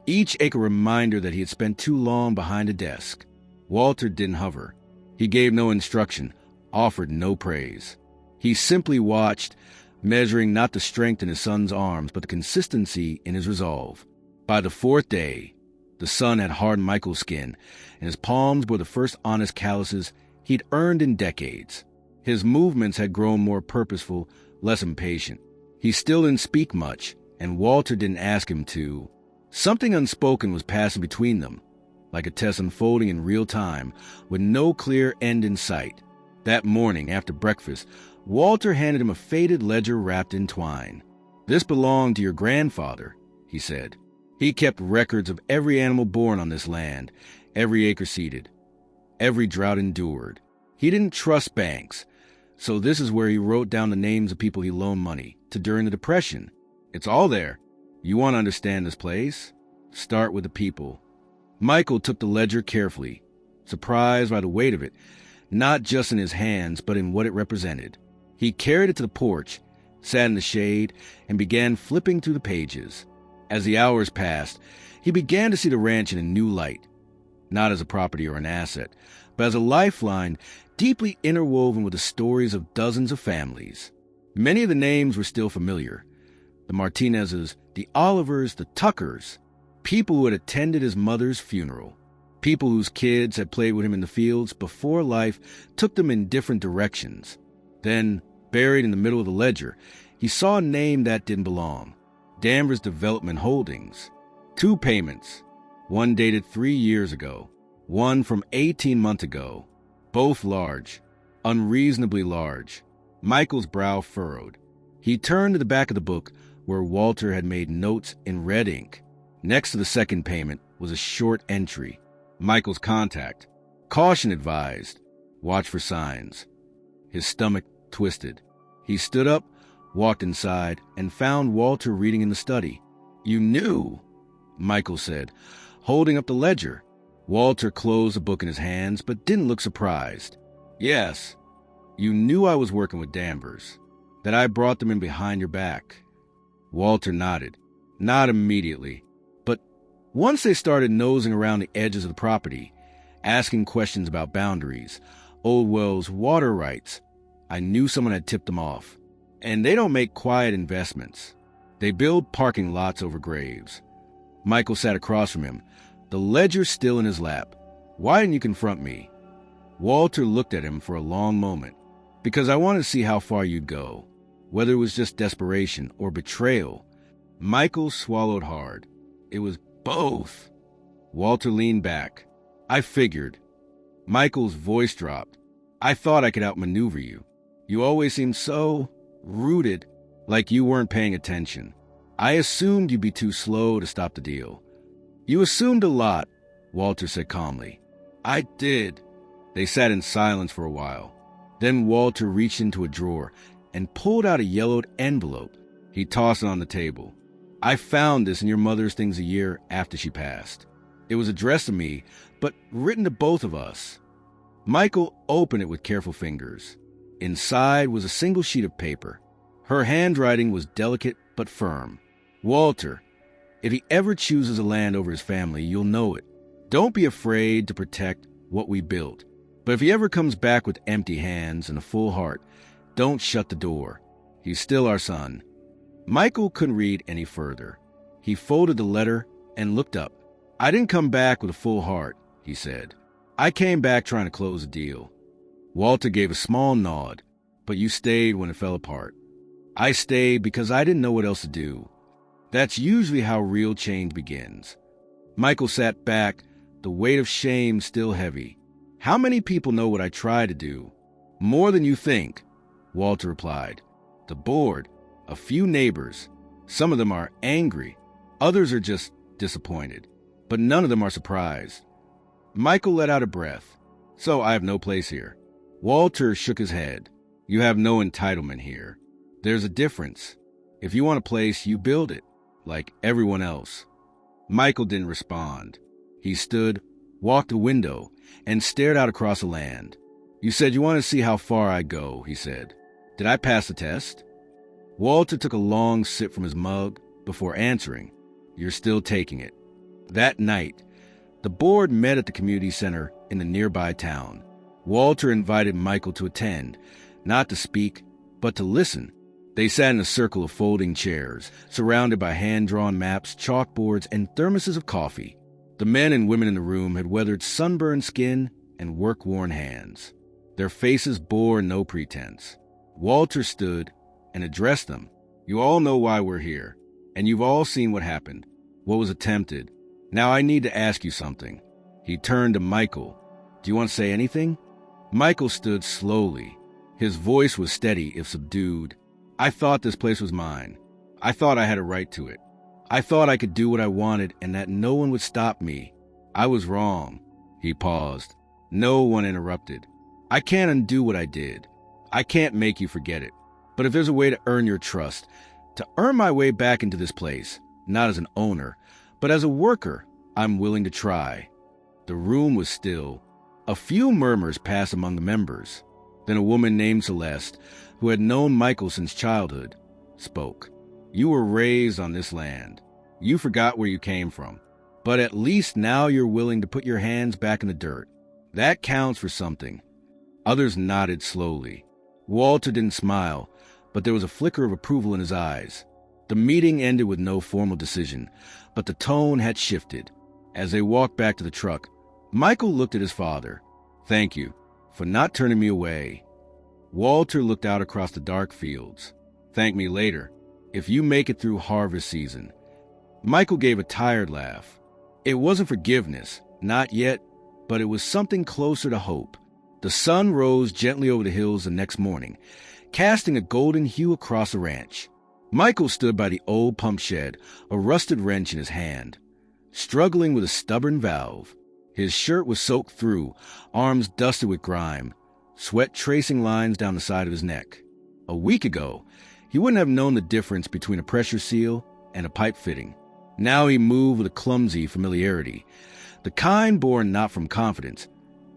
each ache a reminder that he had spent too long behind a desk. Walter didn't hover. He gave no instruction, offered no praise. He simply watched, measuring not the strength in his son's arms, but the consistency in his resolve. By the fourth day, the sun had hardened Michael's skin, and his palms bore the first honest calluses he'd earned in decades. His movements had grown more purposeful, less impatient. He still didn't speak much, and Walter didn't ask him to. Something unspoken was passing between them, like a test unfolding in real time, with no clear end in sight. That morning, after breakfast, Walter handed him a faded ledger wrapped in twine. "This belonged to your grandfather," he said. "He kept records of every animal born on this land, every acre seeded, every drought endured. He didn't trust banks, so this is where he wrote down the names of people he loaned money to during the Depression. It's all there. You want to understand this place? Start with the people." Michael took the ledger carefully, surprised by the weight of it, not just in his hands, but in what it represented. He carried it to the porch, sat in the shade, and began flipping through the pages. As the hours passed, he began to see the ranch in a new light, not as a property or an asset, but as a lifeline deeply interwoven with the stories of dozens of families. Many of the names were still familiar. The Martinezes, the Olivers, the Tuckers, people who had attended his mother's funeral, people whose kids had played with him in the fields before life took them in different directions. Then, buried in the middle of the ledger, he saw a name that didn't belong. Danvers Development Holdings. 2 payments. One dated 3 years ago. One from 18 months ago. Both large. Unreasonably large. Michael's brow furrowed. He turned to the back of the book where Walter had made notes in red ink. Next to the second payment was a short entry. Michael's contact. Caution advised. Watch for signs. His stomach twisted. He stood up, walked inside, and found Walter reading in the study. "You knew," Michael said, holding up the ledger. Walter closed the book in his hands, but didn't look surprised. "Yes, you knew I was working with Danvers, that I brought them in behind your back." Walter nodded. Not immediately, but once they started nosing around the edges of the property, asking questions about boundaries, Old Well's water rights, I knew someone had tipped them off. And they don't make quiet investments. They build parking lots over graves. Michael sat across from him, the ledger still in his lap. "Why didn't you confront me?" Walter looked at him for a long moment. "Because I wanted to see how far you'd go, whether it was just desperation or betrayal." Michael swallowed hard. "It was both." Walter leaned back. "I figured." Michael's voice dropped. "I thought I could outmaneuver you. You always seemed so rooted, like you weren't paying attention. I assumed you'd be too slow to stop the deal." "You assumed a lot," Walter said calmly. "I did." They sat in silence for a while. Then Walter reached into a drawer and pulled out a yellowed envelope. He tossed it on the table. "I found this in your mother's things a year after she passed. It was addressed to me, but written to both of us." Michael opened it with careful fingers. Inside was a single sheet of paper. Her handwriting was delicate but firm. "Walter, If he ever chooses a land over his family, you'll know it. Don't be afraid to protect what we built. But if he ever comes back with empty hands and a full heart, don't shut the door. He's still our son." Michael couldn't read any further. He folded the letter and looked up. "I didn't come back with a full heart," he said. "I came back trying to close a deal." Walter gave a small nod. "But you stayed when it fell apart." "I stayed because I didn't know what else to do." That's usually how real change begins. Michael sat back, the weight of shame still heavy. "How many people know what I try to do?" "More than you think," Walter replied. "The board, a few neighbors. Some of them are angry. Others are just disappointed. But none of them are surprised." Michael let out a breath. "So I have no place here." Walter shook his head. "You have no entitlement here. There's a difference. If you want a place, you build it, like everyone else." Michael didn't respond. He stood, walked to the window, and stared out across the land. "You said you wanted to see how far I'd go," he said. "Did I pass the test?" Walter took a long sip from his mug before answering. "You're still taking it." That night, the board met at the community center in the nearby town. Walter invited Michael to attend, not to speak, but to listen. They sat in a circle of folding chairs, surrounded by hand-drawn maps, chalkboards, and thermoses of coffee. The men and women in the room had weathered sunburned skin and work-worn hands. Their faces bore no pretense. Walter stood and addressed them. "You all know why we're here, and you've all seen what happened, what was attempted. Now I need to ask you something." He turned to Michael. "Do you want to say anything?" Michael stood slowly. His voice was steady, if subdued. "I thought this place was mine. I thought I had a right to it. I thought I could do what I wanted and that no one would stop me. I was wrong." He paused. No one interrupted. "I can't undo what I did. I can't make you forget it. But if there's a way to earn your trust, to earn my way back into this place, not as an owner, but as a worker, I'm willing to try." The room was still. A few murmurs passed among the members. Then a woman named Celeste, who had known Michael since childhood, spoke. "You were raised on this land. You forgot where you came from. But at least now you're willing to put your hands back in the dirt. That counts for something." Others nodded slowly. Walter didn't smile, but there was a flicker of approval in his eyes. The meeting ended with no formal decision, but the tone had shifted. As they walked back to the truck, Michael looked at his father. "Thank you for not turning me away." Walter looked out across the dark fields. "Thank me later, if you make it through harvest season." Michael gave a tired laugh. It wasn't forgiveness, not yet, but it was something closer to hope. The sun rose gently over the hills the next morning, casting a golden hue across the ranch. Michael stood by the old pump shed, a rusted wrench in his hand, struggling with a stubborn valve. His shirt was soaked through, arms dusted with grime, sweat tracing lines down the side of his neck. A week ago, he wouldn't have known the difference between a pressure seal and a pipe fitting. Now he moved with a clumsy familiarity, the kind born not from confidence,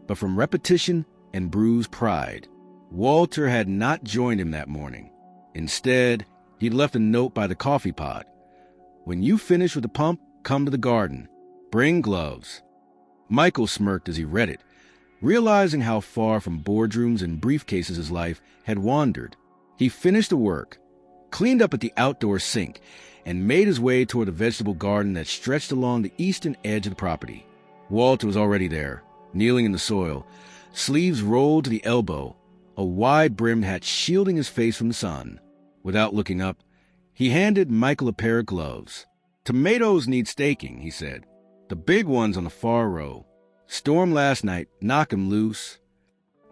but from repetition and bruised pride. Walter had not joined him that morning. Instead, he'd left a note by the coffee pot. "When you finish with the pump, come to the garden. Bring gloves." Michael smirked as he read it, realizing how far from boardrooms and briefcases his life had wandered. He finished the work, cleaned up at the outdoor sink, and made his way toward the vegetable garden that stretched along the eastern edge of the property. Walter was already there, kneeling in the soil, sleeves rolled to the elbow, a wide-brimmed hat shielding his face from the sun. Without looking up, he handed Michael a pair of gloves. "Tomatoes need staking," he said. "The big ones on the far row. Storm last night, knock 'em loose."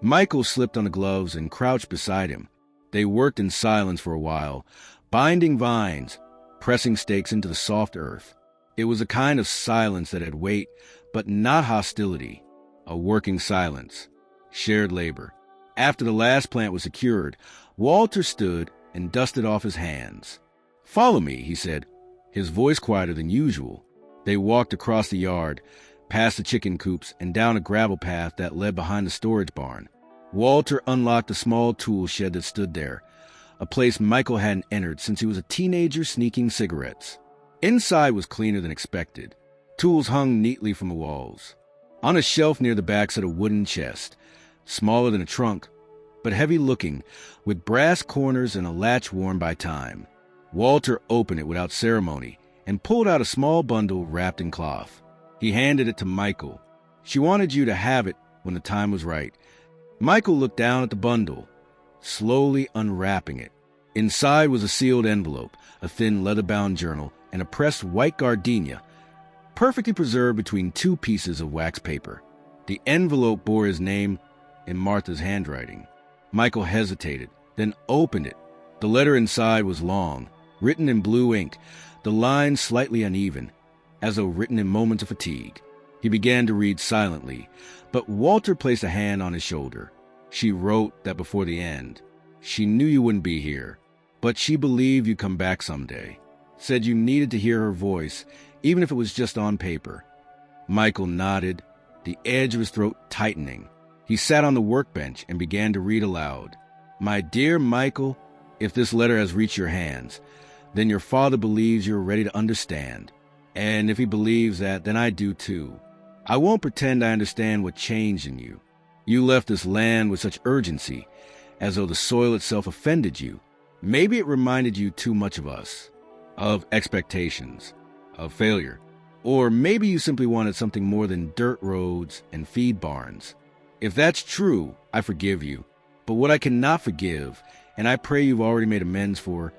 Michael slipped on the gloves and crouched beside him. They worked in silence for a while, binding vines, pressing stakes into the soft earth. It was a kind of silence that had weight, but not hostility. A working silence. Shared labor. After the last plant was secured, Walter stood and dusted off his hands. "Follow me," he said, his voice quieter than usual. They walked across the yard, past the chicken coops, and down a gravel path that led behind the storage barn. Walter unlocked a small tool shed that stood there, a place Michael hadn't entered since he was a teenager sneaking cigarettes. Inside was cleaner than expected. Tools hung neatly from the walls. On a shelf near the back sat a wooden chest, smaller than a trunk, but heavy-looking, with brass corners and a latch worn by time. Walter opened it without ceremony and pulled out a small bundle wrapped in cloth. He handed it to Michael. She wanted you to have it when the time was right. Michael looked down at the bundle, slowly unwrapping it. Inside was a sealed envelope, a thin leather-bound journal, and a pressed white gardenia, perfectly preserved between two pieces of wax paper. The envelope bore his name in Martha's handwriting. Michael hesitated, then opened it. The letter inside was long, written in blue ink, the lines slightly uneven, as though written in moments of fatigue. He began to read silently, but Walter placed a hand on his shoulder. She wrote that before the end, she knew you wouldn't be here, but she believed you'd come back someday. Said you needed to hear her voice, even if it was just on paper. Michael nodded, the edge of his throat tightening. He sat on the workbench and began to read aloud. My dear Michael, if this letter has reached your hands, then your father believes you're ready to understand. And if he believes that, then I do too. I won't pretend I understand what changed in you. You left this land with such urgency, as though the soil itself offended you. Maybe it reminded you too much of us, of expectations, of failure. Or maybe you simply wanted something more than dirt roads and feed barns. If that's true, I forgive you. But what I cannot forgive, and I pray you've already made amends for,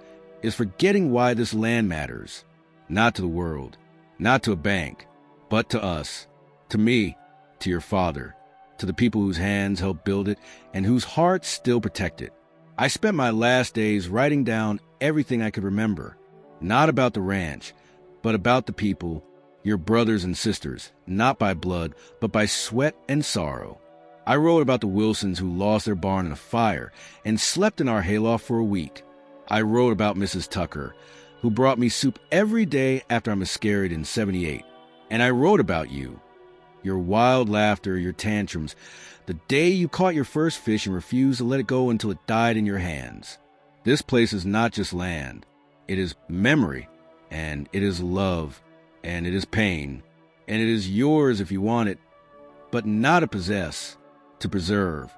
is forgetting why this land matters. Not to the world, not to a bank, but to us, to me, to your father, to the people whose hands helped build it and whose hearts still protect it. I spent my last days writing down everything I could remember, not about the ranch, but about the people, your brothers and sisters, not by blood, but by sweat and sorrow. I wrote about the Wilsons who lost their barn in a fire and slept in our hayloft for a week. I wrote about Mrs. Tucker, who brought me soup every day after I miscarried in '78. And I wrote about you, your wild laughter, your tantrums, the day you caught your first fish and refused to let it go until it died in your hands. This place is not just land. It is memory, and it is love, and it is pain, and it is yours if you want it, but not to possess, to preserve.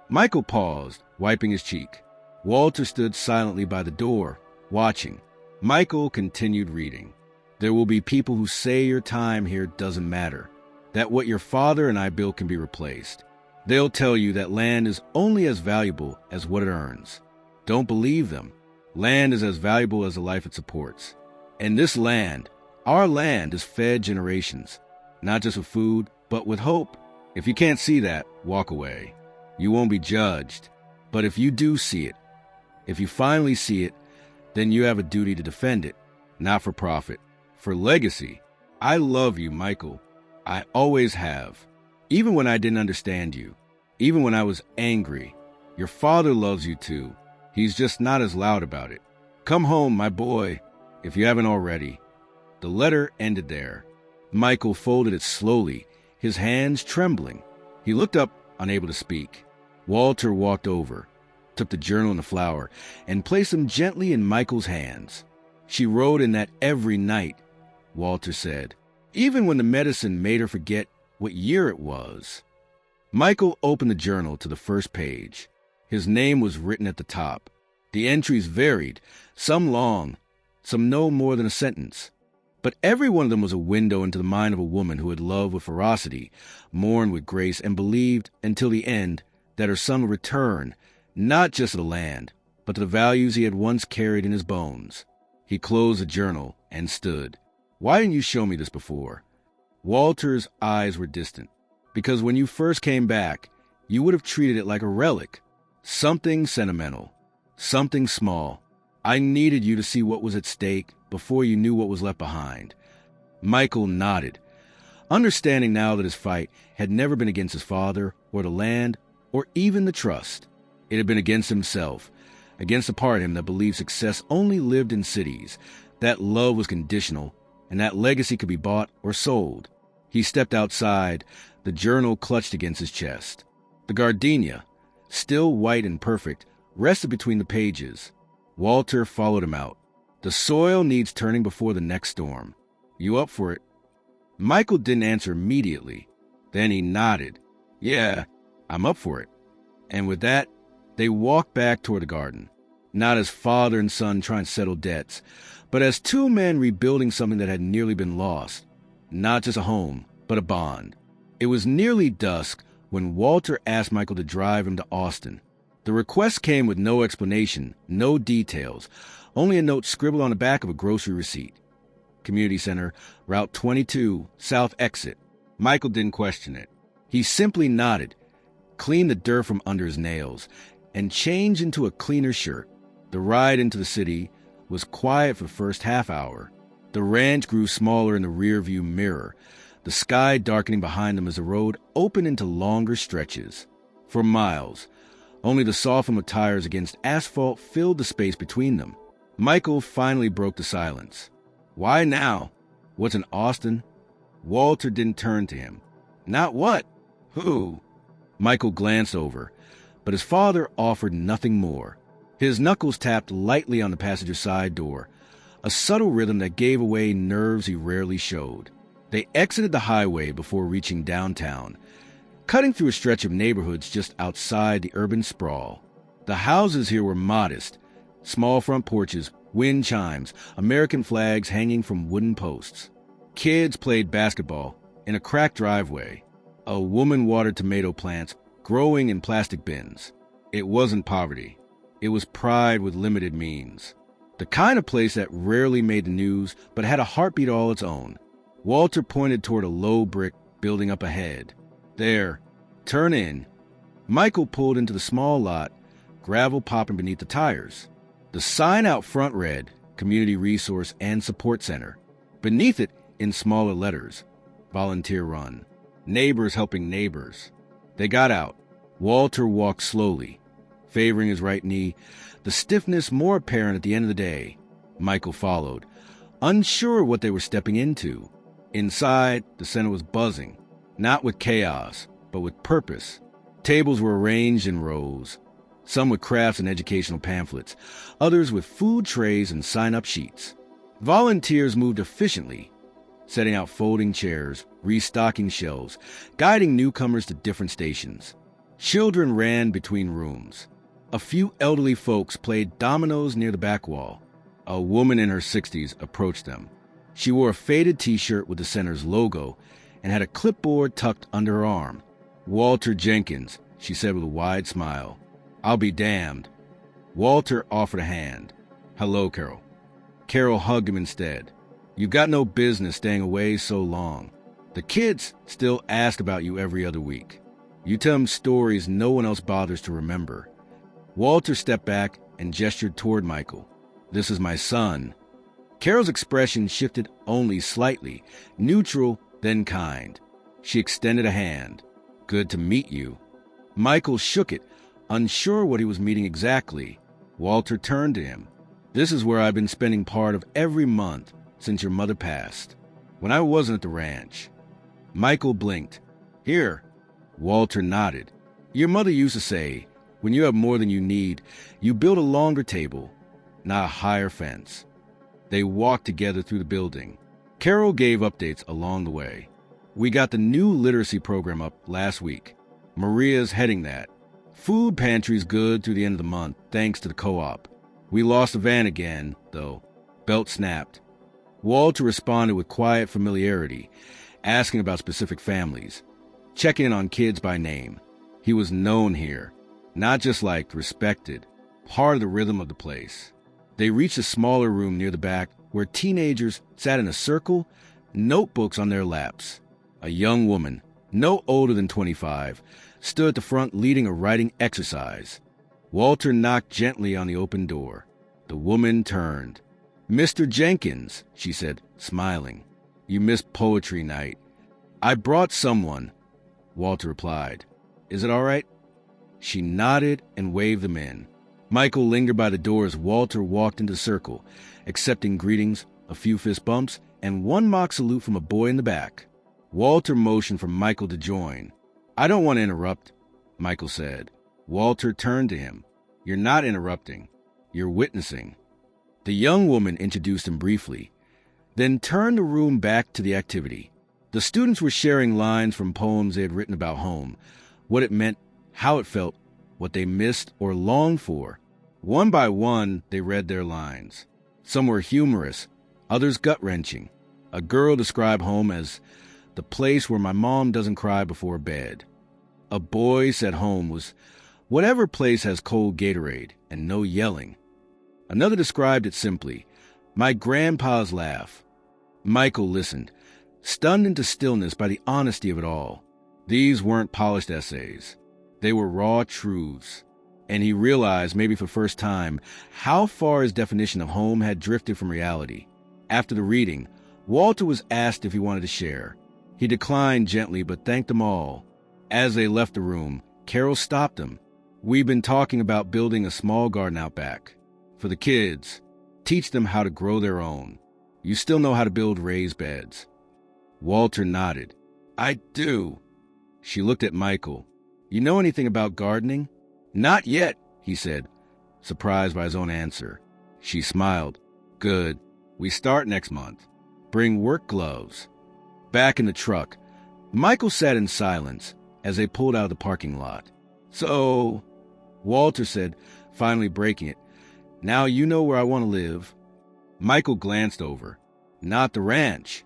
Michael paused, wiping his cheek. Walter stood silently by the door, watching. Michael continued reading. There will be people who say your time here doesn't matter, that what your father and I built can be replaced. They'll tell you that land is only as valuable as what it earns. Don't believe them. Land is as valuable as the life it supports. And this land, our land, is fed generations, not just with food, but with hope. If you can't see that, walk away. You won't be judged. But if you do see it, if you finally see it, then you have a duty to defend it, not for profit, for legacy. I love you, Michael. I always have. Even when I didn't understand you, even when I was angry. Your father loves you too. He's just not as loud about it. Come home, my boy, if you haven't already. The letter ended there. Michael folded it slowly, his hands trembling. He looked up, unable to speak. Walter walked over, took the journal and the flower, and placed them gently in Michael's hands. She wrote in that every night, Walter said, even when the medicine made her forget what year it was. Michael opened the journal to the first page. His name was written at the top. The entries varied, some long, some no more than a sentence. But every one of them was a window into the mind of a woman who had loved with ferocity, mourned with grace, and believed, until the end, that her son would return, not just to the land, but to the values he had once carried in his bones. He closed the journal and stood. Why didn't you show me this before? Walter's eyes were distant. Because when you first came back, you would have treated it like a relic. Something sentimental. Something small. I needed you to see what was at stake before you knew what was left behind. Michael nodded, understanding now that his fight had never been against his father or the land or even the trust. It had been against himself, against the part of him that believed success only lived in cities, that love was conditional, and that legacy could be bought or sold. He stepped outside, the journal clutched against his chest. The gardenia, still white and perfect, rested between the pages. Walter followed him out. The soil needs turning before the next storm. You up for it? Michael didn't answer immediately. Then he nodded. Yeah, I'm up for it. And with that, they walked back toward the garden. Not as father and son trying to settle debts, but as two men rebuilding something that had nearly been lost. Not just a home, but a bond. It was nearly dusk when Walter asked Michael to drive him to Austin. The request came with no explanation, no details, only a note scribbled on the back of a grocery receipt. Community Center, Route 22, South Exit. Michael didn't question it. He simply nodded, cleaned the dirt from under his nails, and changed into a cleaner shirt. The ride into the city was quiet for the first half hour. The ranch grew smaller in the rearview mirror, the sky darkening behind them as the road opened into longer stretches. For miles, only the soft of tires against asphalt filled the space between them. Michael finally broke the silence. Why now? What's in Austin? Walter didn't turn to him. Not what? Who? Michael glanced over, but his father offered nothing more. His knuckles tapped lightly on the passenger side door, a subtle rhythm that gave away nerves he rarely showed. They exited the highway before reaching downtown, cutting through a stretch of neighborhoods just outside the urban sprawl. The houses here were modest, small front porches, wind chimes, American flags hanging from wooden posts. Kids played basketball in a cracked driveway. A woman watered tomato plants growing in plastic bins. It wasn't poverty. It was pride with limited means. The kind of place that rarely made the news but had a heartbeat all its own. Walter pointed toward a low brick building up ahead. There, turn in. Michael pulled into the small lot, gravel popping beneath the tires. The sign out front read, Community Resource and Support Center. Beneath it, in smaller letters, volunteer run. Neighbors helping neighbors. They got out. Walter walked slowly, favoring his right knee, the stiffness more apparent at the end of the day. Michael followed, unsure what they were stepping into. Inside, the center was buzzing, not with chaos, but with purpose. Tables were arranged in rows, some with crafts and educational pamphlets, others with food trays and sign-up sheets. Volunteers moved efficiently, setting out folding chairs, restocking shelves, guiding newcomers to different stations. Children ran between rooms. A few elderly folks played dominoes near the back wall. A woman in her 60s approached them. She wore a faded T-shirt with the center's logo and had a clipboard tucked under her arm. Walter Jenkins, she said with a wide smile. I'll be damned. Walter offered a hand. Hello, Carol. Carol hugged him instead. You've got no business staying away so long. The kids still ask about you every other week. You tell them stories no one else bothers to remember. Walter stepped back and gestured toward Michael. This is my son. Carol's expression shifted only slightly, neutral, then kind. She extended a hand. Good to meet you. Michael shook it, unsure what he was meeting exactly. Walter turned to him. This is where I've been spending part of every month since your mother passed, when I wasn't at the ranch. Michael blinked. Here. Walter nodded. Your mother used to say, when you have more than you need, you build a longer table, not a higher fence. They walked together through the building. Carol gave updates along the way. We got the new literacy program up last week. Maria's heading that. Food pantry's good through the end of the month, thanks to the co-op. We lost the van again, though. Belt snapped. Walter responded with quiet familiarity, asking about specific families, checking in on kids by name. He was known here, not just liked, respected, part of the rhythm of the place. They reached a smaller room near the back where teenagers sat in a circle, notebooks on their laps. A young woman, no older than 25, stood at the front leading a writing exercise. Walter knocked gently on the open door. The woman turned. Mr. Jenkins, she said, smiling. You missed poetry night. I brought someone, Walter replied. Is it all right? She nodded and waved them in. Michael lingered by the door as Walter walked into the circle, accepting greetings, a few fist bumps, and one mock salute from a boy in the back. Walter motioned for Michael to join. I don't want to interrupt, Michael said. Walter turned to him. You're not interrupting. You're witnessing. The young woman introduced him briefly, then turned the room back to the activity. The students were sharing lines from poems they had written about home, what it meant, how it felt, what they missed or longed for. One by one, they read their lines. Some were humorous, others gut-wrenching. A girl described home as the place where my mom doesn't cry before bed. A boy said home was whatever place has cold Gatorade and no yelling. Another described it simply, my grandpa's laugh. Michael listened, stunned into stillness by the honesty of it all. These weren't polished essays. They were raw truths. And he realized, maybe for the first time, how far his definition of home had drifted from reality. After the reading, Walter was asked if he wanted to share. He declined gently, but thanked them all. As they left the room, Carol stopped him. We've been talking about building a small garden out back. For the kids, teach them how to grow their own. You still know how to build raised beds. Walter nodded. I do. She looked at Michael. You know anything about gardening? Not yet, he said, surprised by his own answer. She smiled. Good. We start next month. Bring work gloves. Back in the truck, Michael sat in silence as they pulled out of the parking lot. So, Walter said, finally breaking it, now you know where I want to live. Michael glanced over. Not the ranch.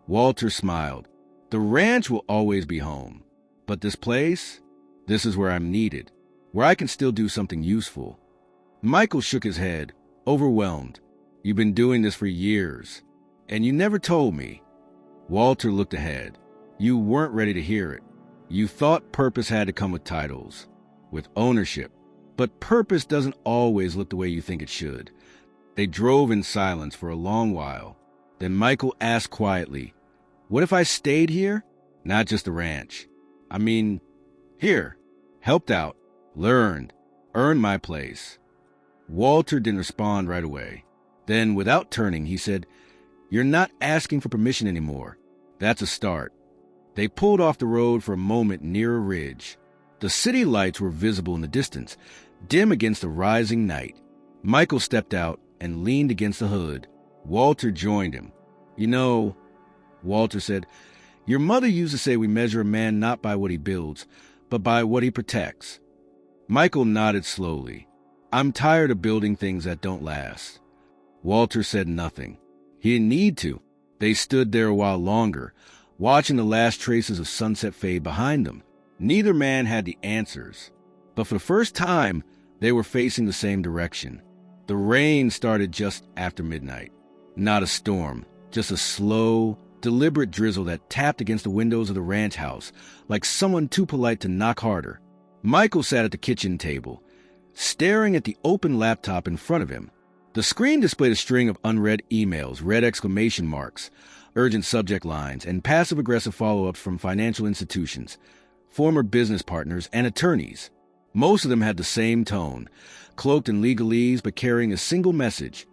Walter smiled. The ranch will always be home. But this place, this is where I'm needed, where I can still do something useful. Michael shook his head, overwhelmed. You've been doing this for years, and you never told me. Walter looked ahead. You weren't ready to hear it. You thought purpose had to come with titles, with ownership. But purpose doesn't always look the way you think it should. They drove in silence for a long while. Then Michael asked quietly, what if I stayed here? Not just the ranch. I mean, here, helped out, learned, earned my place. Walter didn't respond right away. Then, without turning, he said, you're not asking for permission anymore. That's a start. They pulled off the road for a moment near a ridge. The city lights were visible in the distance, dim against the rising night. Michael stepped out and leaned against the hood. Walter joined him. You know, Walter said, your mother used to say we measure a man not by what he builds, but by what he protects. Michael nodded slowly. I'm tired of building things that don't last. Walter said nothing. He didn't need to. They stood there a while longer, watching the last traces of sunset fade behind them. Neither man had the answers, but for the first time, they were facing the same direction. The rain started just after midnight. Not a storm, just a slow, deliberate drizzle that tapped against the windows of the ranch house, like someone too polite to knock harder. Michael sat at the kitchen table, staring at the open laptop in front of him. The screen displayed a string of unread emails, red exclamation marks, urgent subject lines, and passive-aggressive follow-ups from financial institutions, former business partners, and attorneys. Most of them had the same tone, cloaked in legalese but carrying a single message.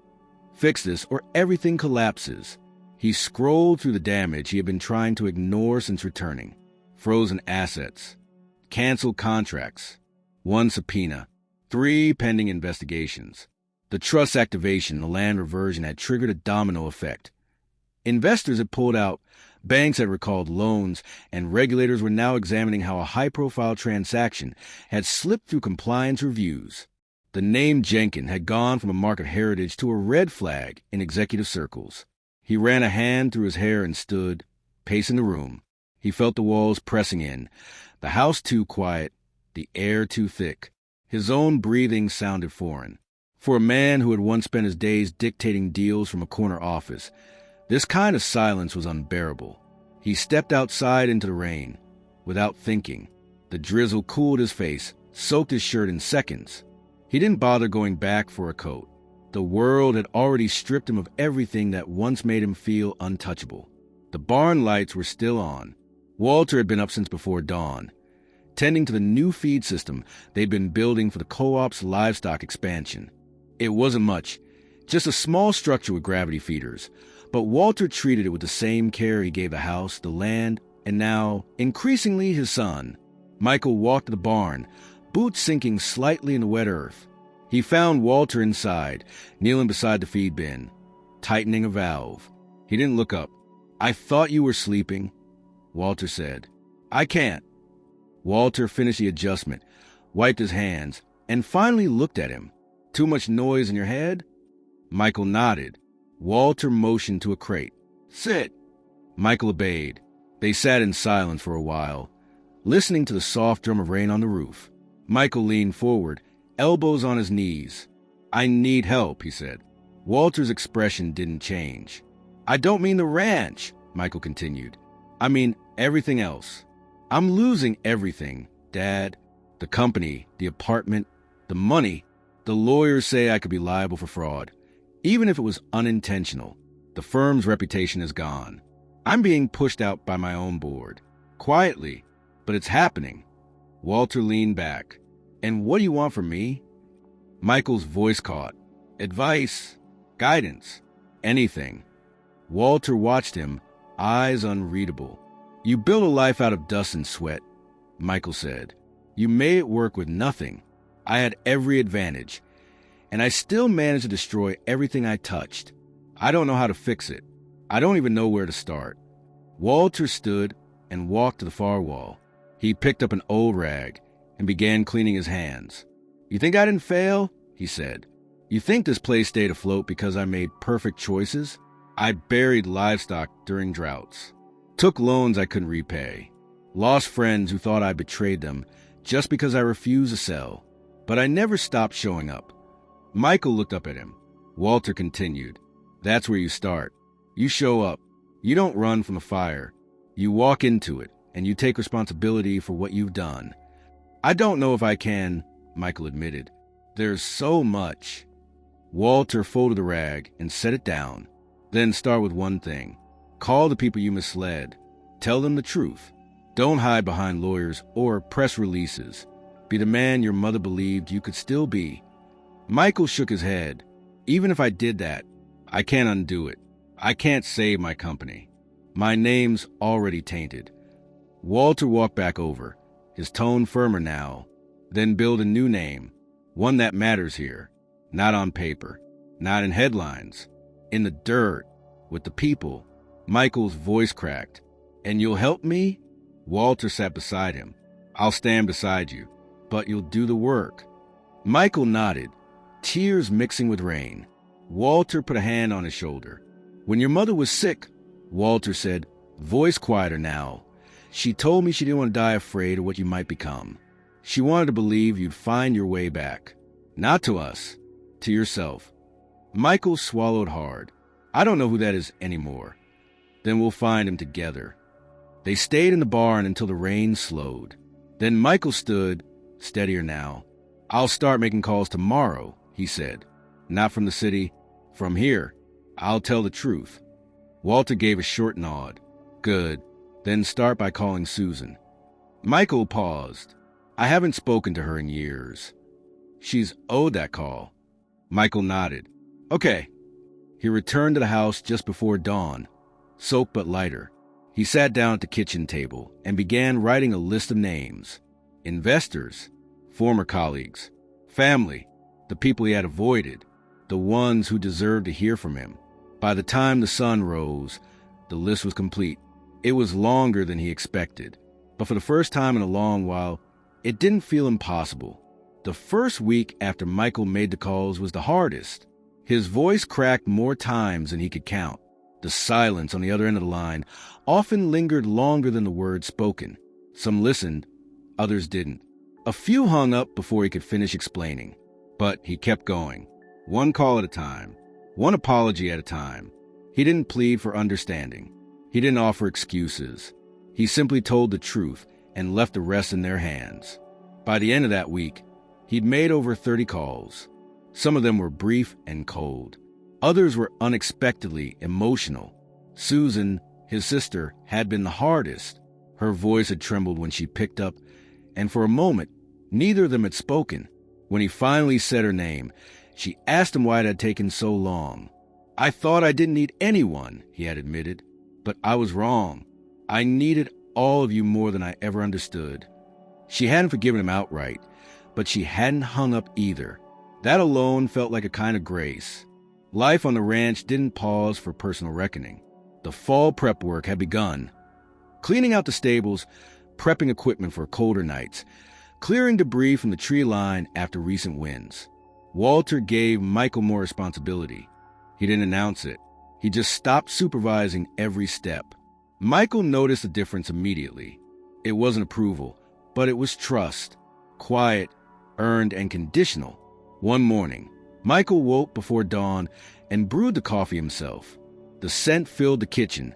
Fix this or everything collapses. He scrolled through the damage he had been trying to ignore since returning. Frozen assets, canceled contracts, one subpoena, 3 pending investigations. The trust activation, the land reversion had triggered a domino effect. Investors had pulled out, banks had recalled loans, and regulators were now examining how a high-profile transaction had slipped through compliance reviews. The name Jenkins had gone from a mark of heritage to a red flag in executive circles. He ran a hand through his hair and stood, pacing the room. He felt the walls pressing in, the house too quiet, the air too thick. His own breathing sounded foreign. For a man who had once spent his days dictating deals from a corner office, this kind of silence was unbearable. He stepped outside into the rain, without thinking. The drizzle cooled his face, soaked his shirt in seconds. He didn't bother going back for a coat. The world had already stripped him of everything that once made him feel untouchable. The barn lights were still on. Walter had been up since before dawn, tending to the new feed system they'd been building for the co-op's livestock expansion. It wasn't much, just a small structure with gravity feeders, but Walter treated it with the same care he gave the house, the land, and now, increasingly, his son. Michael walked to the barn, boots sinking slightly in the wet earth. He found Walter inside, kneeling beside the feed bin, tightening a valve. He didn't look up. "I thought you were sleeping," Walter said. "I can't." Walter finished the adjustment, wiped his hands, and finally looked at him. "Too much noise in your head?" Michael nodded. Walter motioned to a crate. "Sit." Michael obeyed. They sat in silence for a while, listening to the soft drum of rain on the roof. Michael leaned forward, elbows on his knees. "I need help," he said. Walter's expression didn't change. "I don't mean the ranch," Michael continued. "I mean everything else. I'm losing everything, Dad. The company, the apartment, the money. The lawyers say I could be liable for fraud. Even if it was unintentional, the firm's reputation is gone. I'm being pushed out by my own board. Quietly, but it's happening." Walter leaned back. "And what do you want from me?" Michael's voice caught. "Advice, guidance, anything." Walter watched him, eyes unreadable. "You built a life out of dust and sweat," Michael said. "You made it work with nothing. I had every advantage, and I still managed to destroy everything I touched. I don't know how to fix it. I don't even know where to start." Walter stood and walked to the far wall. He picked up an old rag and began cleaning his hands. "You think I didn't fail?" he said. "You think this place stayed afloat because I made perfect choices? I buried livestock during droughts, took loans I couldn't repay, lost friends who thought I betrayed them just because I refused to sell. But I never stopped showing up." Michael looked up at him. Walter continued. "That's where you start. You show up. You don't run from the fire. You walk into it, and you take responsibility for what you've done." "I don't know if I can," Michael admitted. "There's so much." Walter folded the rag and set it down. "Then start with one thing. Call the people you misled. Tell them the truth. Don't hide behind lawyers or press releases. Be the man your mother believed you could still be." Michael shook his head. "Even if I did that, I can't undo it. I can't save my company. My name's already tainted." Walter walked back over, his tone firmer now. "Then build a new name, one that matters here. Not on paper, not in headlines, in the dirt, with the people." Michael's voice cracked. "And you'll help me?" Walter sat beside him. "I'll stand beside you, but you'll do the work." Michael nodded, tears mixing with rain. Walter put a hand on his shoulder. "When your mother was sick," Walter said, voice quieter now, "she told me she didn't want to die afraid of what you might become. She wanted to believe you'd find your way back. Not to us, to yourself." Michael swallowed hard. "I don't know who that is anymore." "Then we'll find him together." They stayed in the barn until the rain slowed. Then Michael stood, steadier now. "I'll start making calls tomorrow," he said. "Not from the city, from here. I'll tell the truth." Walter gave a short nod. "Good. Then start by calling Susan." Michael paused. "I haven't spoken to her in years." "She's owed that call." Michael nodded. "Okay." He returned to the house just before dawn, soaked but lighter. He sat down at the kitchen table and began writing a list of names. Investors, former colleagues, family, the people he had avoided, the ones who deserved to hear from him. By the time the sun rose, the list was complete. It was longer than he expected, but for the first time in a long while, it didn't feel impossible. The first week after Michael made the calls was the hardest. His voice cracked more times than he could count. The silence on the other end of the line often lingered longer than the words spoken. Some listened, others didn't. A few hung up before he could finish explaining. But he kept going, one call at a time, one apology at a time. He didn't plead for understanding. He didn't offer excuses. He simply told the truth and left the rest in their hands. By the end of that week, he'd made over 30 calls. Some of them were brief and cold. Others were unexpectedly emotional. Susan, his sister, had been the hardest. Her voice had trembled when she picked up, and for a moment, neither of them had spoken. When he finally said her name, she asked him why it had taken so long. "I thought I didn't need anyone," he had admitted, "but I was wrong. I needed all of you more than I ever understood." She hadn't forgiven him outright, but she hadn't hung up either. That alone felt like a kind of grace. Life on the ranch didn't pause for personal reckoning. The fall prep work had begun. Cleaning out the stables, prepping equipment for colder nights, clearing debris from the tree line after recent winds. Walter gave Michael more responsibility. He didn't announce it. He just stopped supervising every step. Michael noticed the difference immediately. It wasn't approval, but it was trust. Quiet, earned, and conditional. One morning, Michael woke before dawn and brewed the coffee himself. The scent filled the kitchen,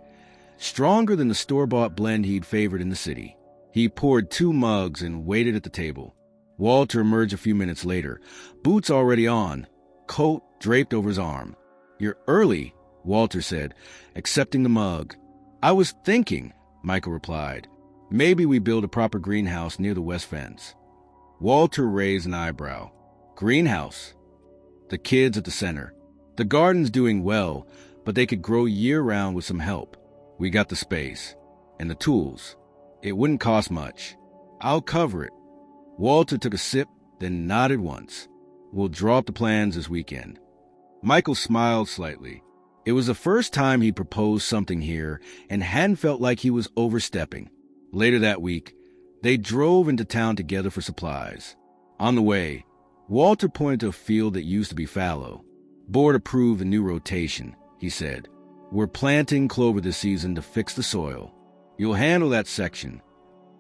stronger than the store-bought blend he'd favored in the city. He poured 2 mugs and waited at the table. Walter emerged a few minutes later, boots already on, coat draped over his arm. "You're early," Walter said, accepting the mug. "I was thinking," Michael replied, "maybe we build a proper greenhouse near the west fence." Walter raised an eyebrow. "Greenhouse?" The kids at the center. "The garden's doing well, but they could grow year-round with some help. We got the space. And the tools. It wouldn't cost much. I'll cover it." Walter took a sip, then nodded once. "We'll draw up the plans this weekend." Michael smiled slightly. It was the first time he proposed something here and hadn't felt like he was overstepping. Later that week, they drove into town together for supplies. On the way, Walter pointed to a field that used to be fallow. "Board approved the new rotation," he said. "We're planting clover this season to fix the soil. You'll handle that section."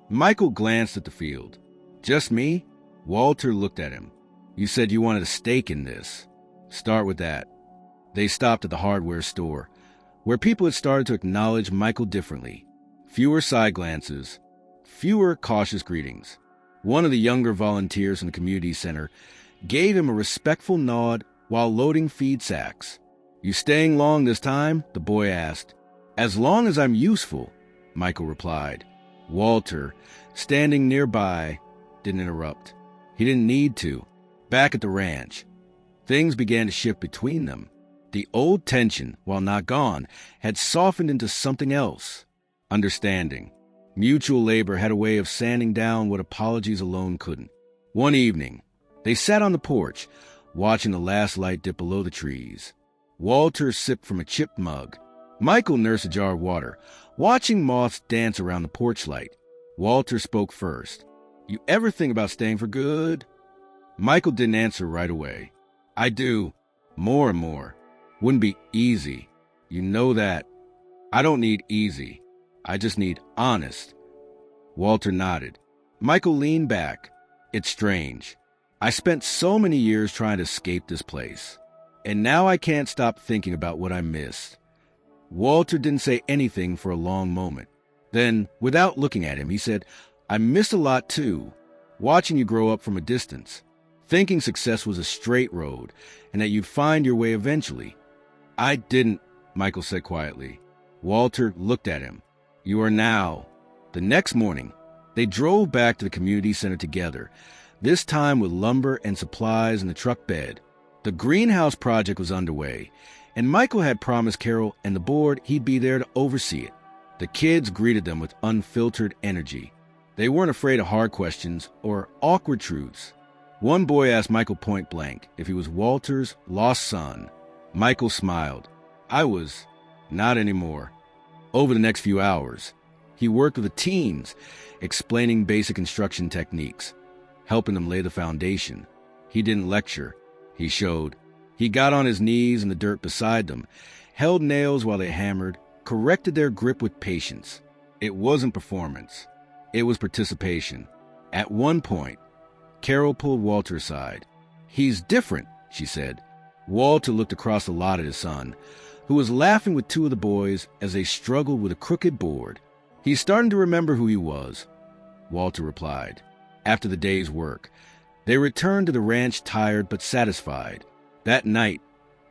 Michael glanced at the field. "Just me?" Walter looked at him. "You said you wanted a stake in this. Start with that." They stopped at the hardware store, where people had started to acknowledge Michael differently. Fewer side glances, fewer cautious greetings. One of the younger volunteers in the community center gave him a respectful nod while loading feed sacks. "You staying long this time?" the boy asked. "As long as I'm useful," Michael replied. Walter, standing nearby, didn't interrupt. He didn't need to. Back at the ranch, things began to shift between them. The old tension, while not gone, had softened into something else. Understanding. Mutual labor had a way of sanding down what apologies alone couldn't. One evening, they sat on the porch, watching the last light dip below the trees. Walter sipped from a chipped mug. Michael nursed a jar of water, watching moths dance around the porch light. Walter spoke first. "You ever think about staying for good?" Michael didn't answer right away. "I do. More and more. Wouldn't be easy. You know that. I don't need easy. I just need honest." Walter nodded. Michael leaned back. "It's strange. I spent so many years trying to escape this place. And now I can't stop thinking about what I missed." Walter didn't say anything for a long moment. Then, without looking at him, he said, "I missed a lot too. Watching you grow up from a distance. Thinking success was a straight road and that you'd find your way eventually." "I didn't," Michael said quietly. Walter looked at him. "You are now." The next morning, they drove back to the community center together, this time with lumber and supplies in the truck bed. The greenhouse project was underway, and Michael had promised Carol and the board he'd be there to oversee it. The kids greeted them with unfiltered energy. They weren't afraid of hard questions or awkward truths. One boy asked Michael point blank if he was Walter's lost son. Michael smiled. "I was. Not anymore." Over the next few hours, he worked with the teens, explaining basic construction techniques, helping them lay the foundation. He didn't lecture. He showed. He got on his knees in the dirt beside them, held nails while they hammered, corrected their grip with patience. It wasn't performance. It was participation. At one point, Carol pulled Walter aside. "He's different," she said. Walter looked across the lot at his son, who was laughing with 2 of the boys as they struggled with a crooked board. "He's starting to remember who he was," Walter replied. After the day's work, they returned to the ranch tired but satisfied. That night,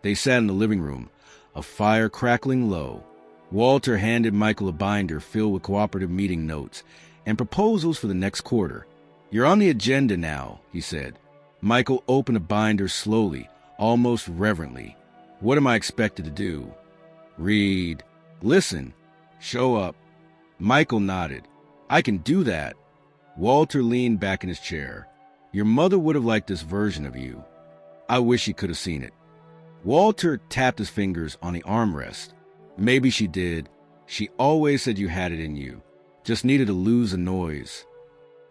they sat in the living room, a fire crackling low. Walter handed Michael a binder filled with cooperative meeting notes and proposals for the next quarter. "You're on the agenda now," he said. Michael opened a binder slowly, almost reverently. "What am I expected to do?" "Read. Listen. Show up." Michael nodded. "I can do that." Walter leaned back in his chair. "Your mother would have liked this version of you." I wish she could have seen it. Walter tapped his fingers on the armrest. Maybe she did. She always said you had it in you. Just needed to lose the noise.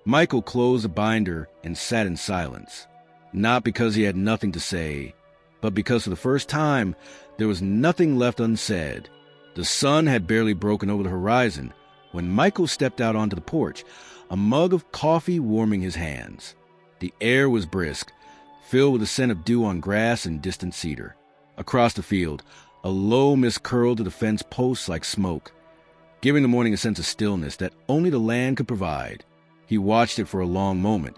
Michael closed the binder and sat in silence. Not because he had nothing to say, but because for the first time, there was nothing left unsaid. The sun had barely broken over the horizon when Michael stepped out onto the porch, a mug of coffee warming his hands. The air was brisk, filled with the scent of dew on grass and distant cedar. Across the field, a low mist curled to the fence posts like smoke, giving the morning a sense of stillness that only the land could provide. He watched it for a long moment,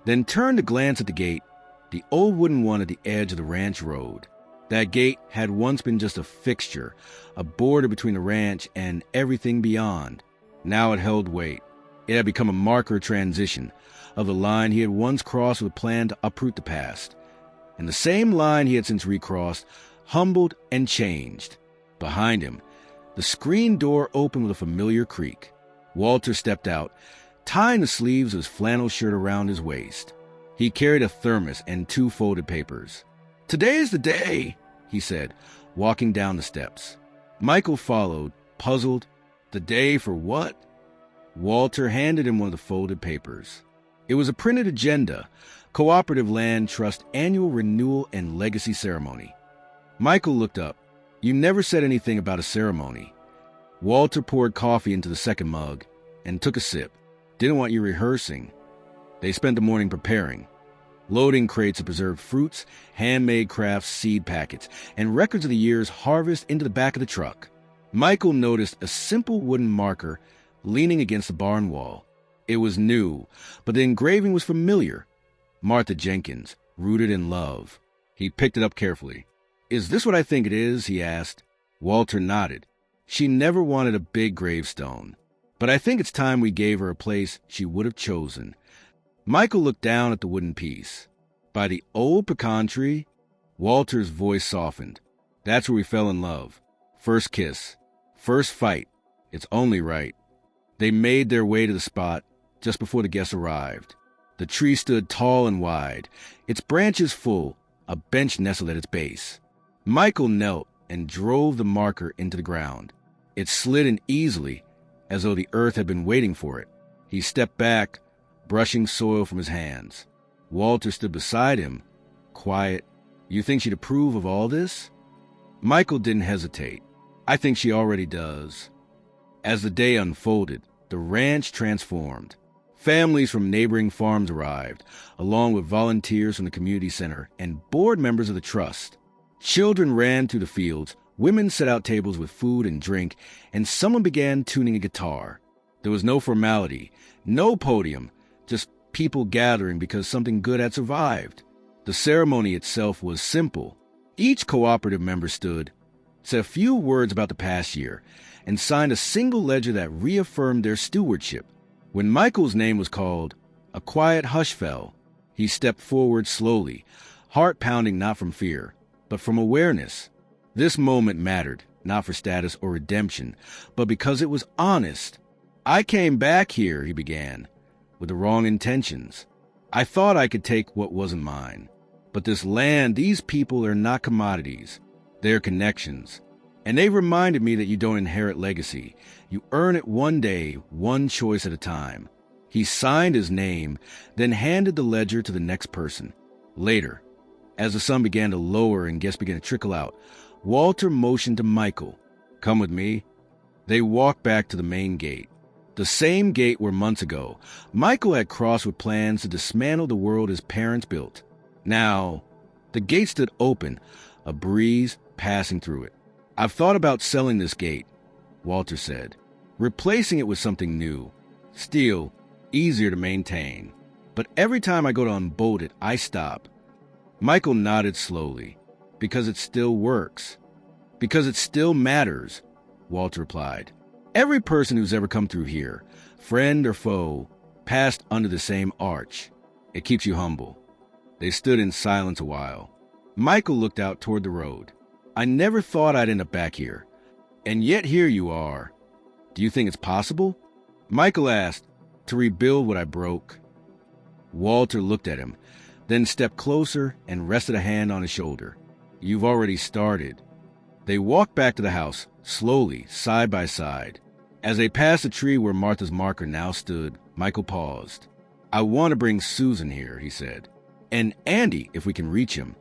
then turned to glance at the gate, the old wooden one at the edge of the ranch road. That gate had once been just a fixture, a border between the ranch and everything beyond. Now it held weight. It had become a marker of transition, of the line he had once crossed with a plan to uproot the past, and the same line he had since recrossed, humbled and changed. Behind him, the screen door opened with a familiar creak. Walter stepped out, tying the sleeves of his flannel shirt around his waist. He carried a thermos and 2 folded papers. "Today's the day," he said, walking down the steps. Michael followed, puzzled. The day for what? Walter handed him one of the folded papers. It was a printed agenda, Cooperative Land Trust Annual Renewal and Legacy Ceremony. Michael looked up. "You never said anything about a ceremony." Walter poured coffee into the second mug and took a sip. "Didn't want you rehearsing." They spent the morning preparing, loading crates of preserved fruits, handmade crafts, seed packets, and records of the year's harvest into the back of the truck. Michael noticed a simple wooden marker leaning against the barn wall. It was new, but the engraving was familiar. Martha Jenkins, Rooted in Love. He picked it up carefully. "Is this what I think it is?" he asked. Walter nodded. "She never wanted a big gravestone, but I think it's time we gave her a place she would have chosen." Michael looked down at the wooden piece. "By the old pecan tree?" Walter's voice softened. "That's where we fell in love. First kiss. First fight. It's only right." They made their way to the spot just before the guests arrived. The tree stood tall and wide, its branches full, a bench nestled at its base. Michael knelt and drove the marker into the ground. It slid in easily, as though the earth had been waiting for it. He stepped back, brushing soil from his hands. Walter stood beside him, quiet. "You think she'd approve of all this?" Michael didn't hesitate. "I think she already does." As the day unfolded, the ranch transformed. Families from neighboring farms arrived, along with volunteers from the community center and board members of the trust. Children ran through the fields, women set out tables with food and drink, and someone began tuning a guitar. There was no formality, no podium, just people gathering because something good had survived. The ceremony itself was simple. Each cooperative member stood, said a few words about the past year, and signed a single ledger that reaffirmed their stewardship. When Michael's name was called, a quiet hush fell. He stepped forward slowly, heart pounding not from fear, but from awareness. This moment mattered, not for status or redemption, but because it was honest. "I came back here," he began, "with the wrong intentions. I thought I could take what wasn't mine. But this land, these people are not commodities. They're connections. And they reminded me that you don't inherit legacy. You earn it one day, one choice at a time." He signed his name, then handed the ledger to the next person. Later, as the sun began to lower and guests began to trickle out, Walter motioned to Michael. "Come with me." They walked back to the main gate. The same gate where months ago, Michael had crossed with plans to dismantle the world his parents built. Now, the gate stood open, a breeze passing through it. "I've thought about selling this gate," Walter said, "replacing it with something new. Steel, easier to maintain. But every time I go to unbolt it, I stop." Michael nodded slowly. "Because it still works. Because it still matters," Walter replied. "Every person who's ever come through here, friend or foe, passed under the same arch. It keeps you humble." They stood in silence a while. Michael looked out toward the road. "I never thought I'd end up back here. And yet here you are. Do you think it's possible?" Michael asked, "To rebuild what I broke." Walter looked at him, then stepped closer and rested a hand on his shoulder. "You've already started." They walked back to the house, slowly, side by side. As they passed the tree where Martha's marker now stood, Michael paused. "I want to bring Susan here," he said. "And Andy, if we can reach him."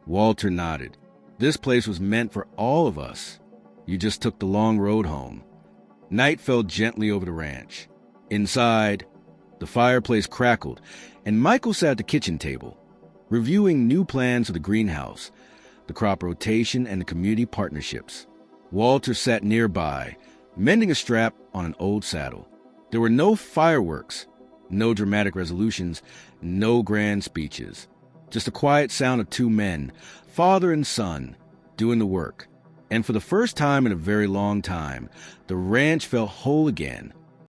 Walter nodded. "This place was meant for all of us. You just took the long road home." Night fell gently over the ranch. Inside, the fireplace crackled, and Michael sat at the kitchen table, reviewing new plans for the greenhouse, the crop rotation, and the community partnerships. Walter sat nearby, mending a strap on an old saddle. There were no fireworks, no dramatic resolutions, no grand speeches. Just the quiet sound of two men, father and son, doing the work. And for the first time in a very long time, the ranch felt whole again,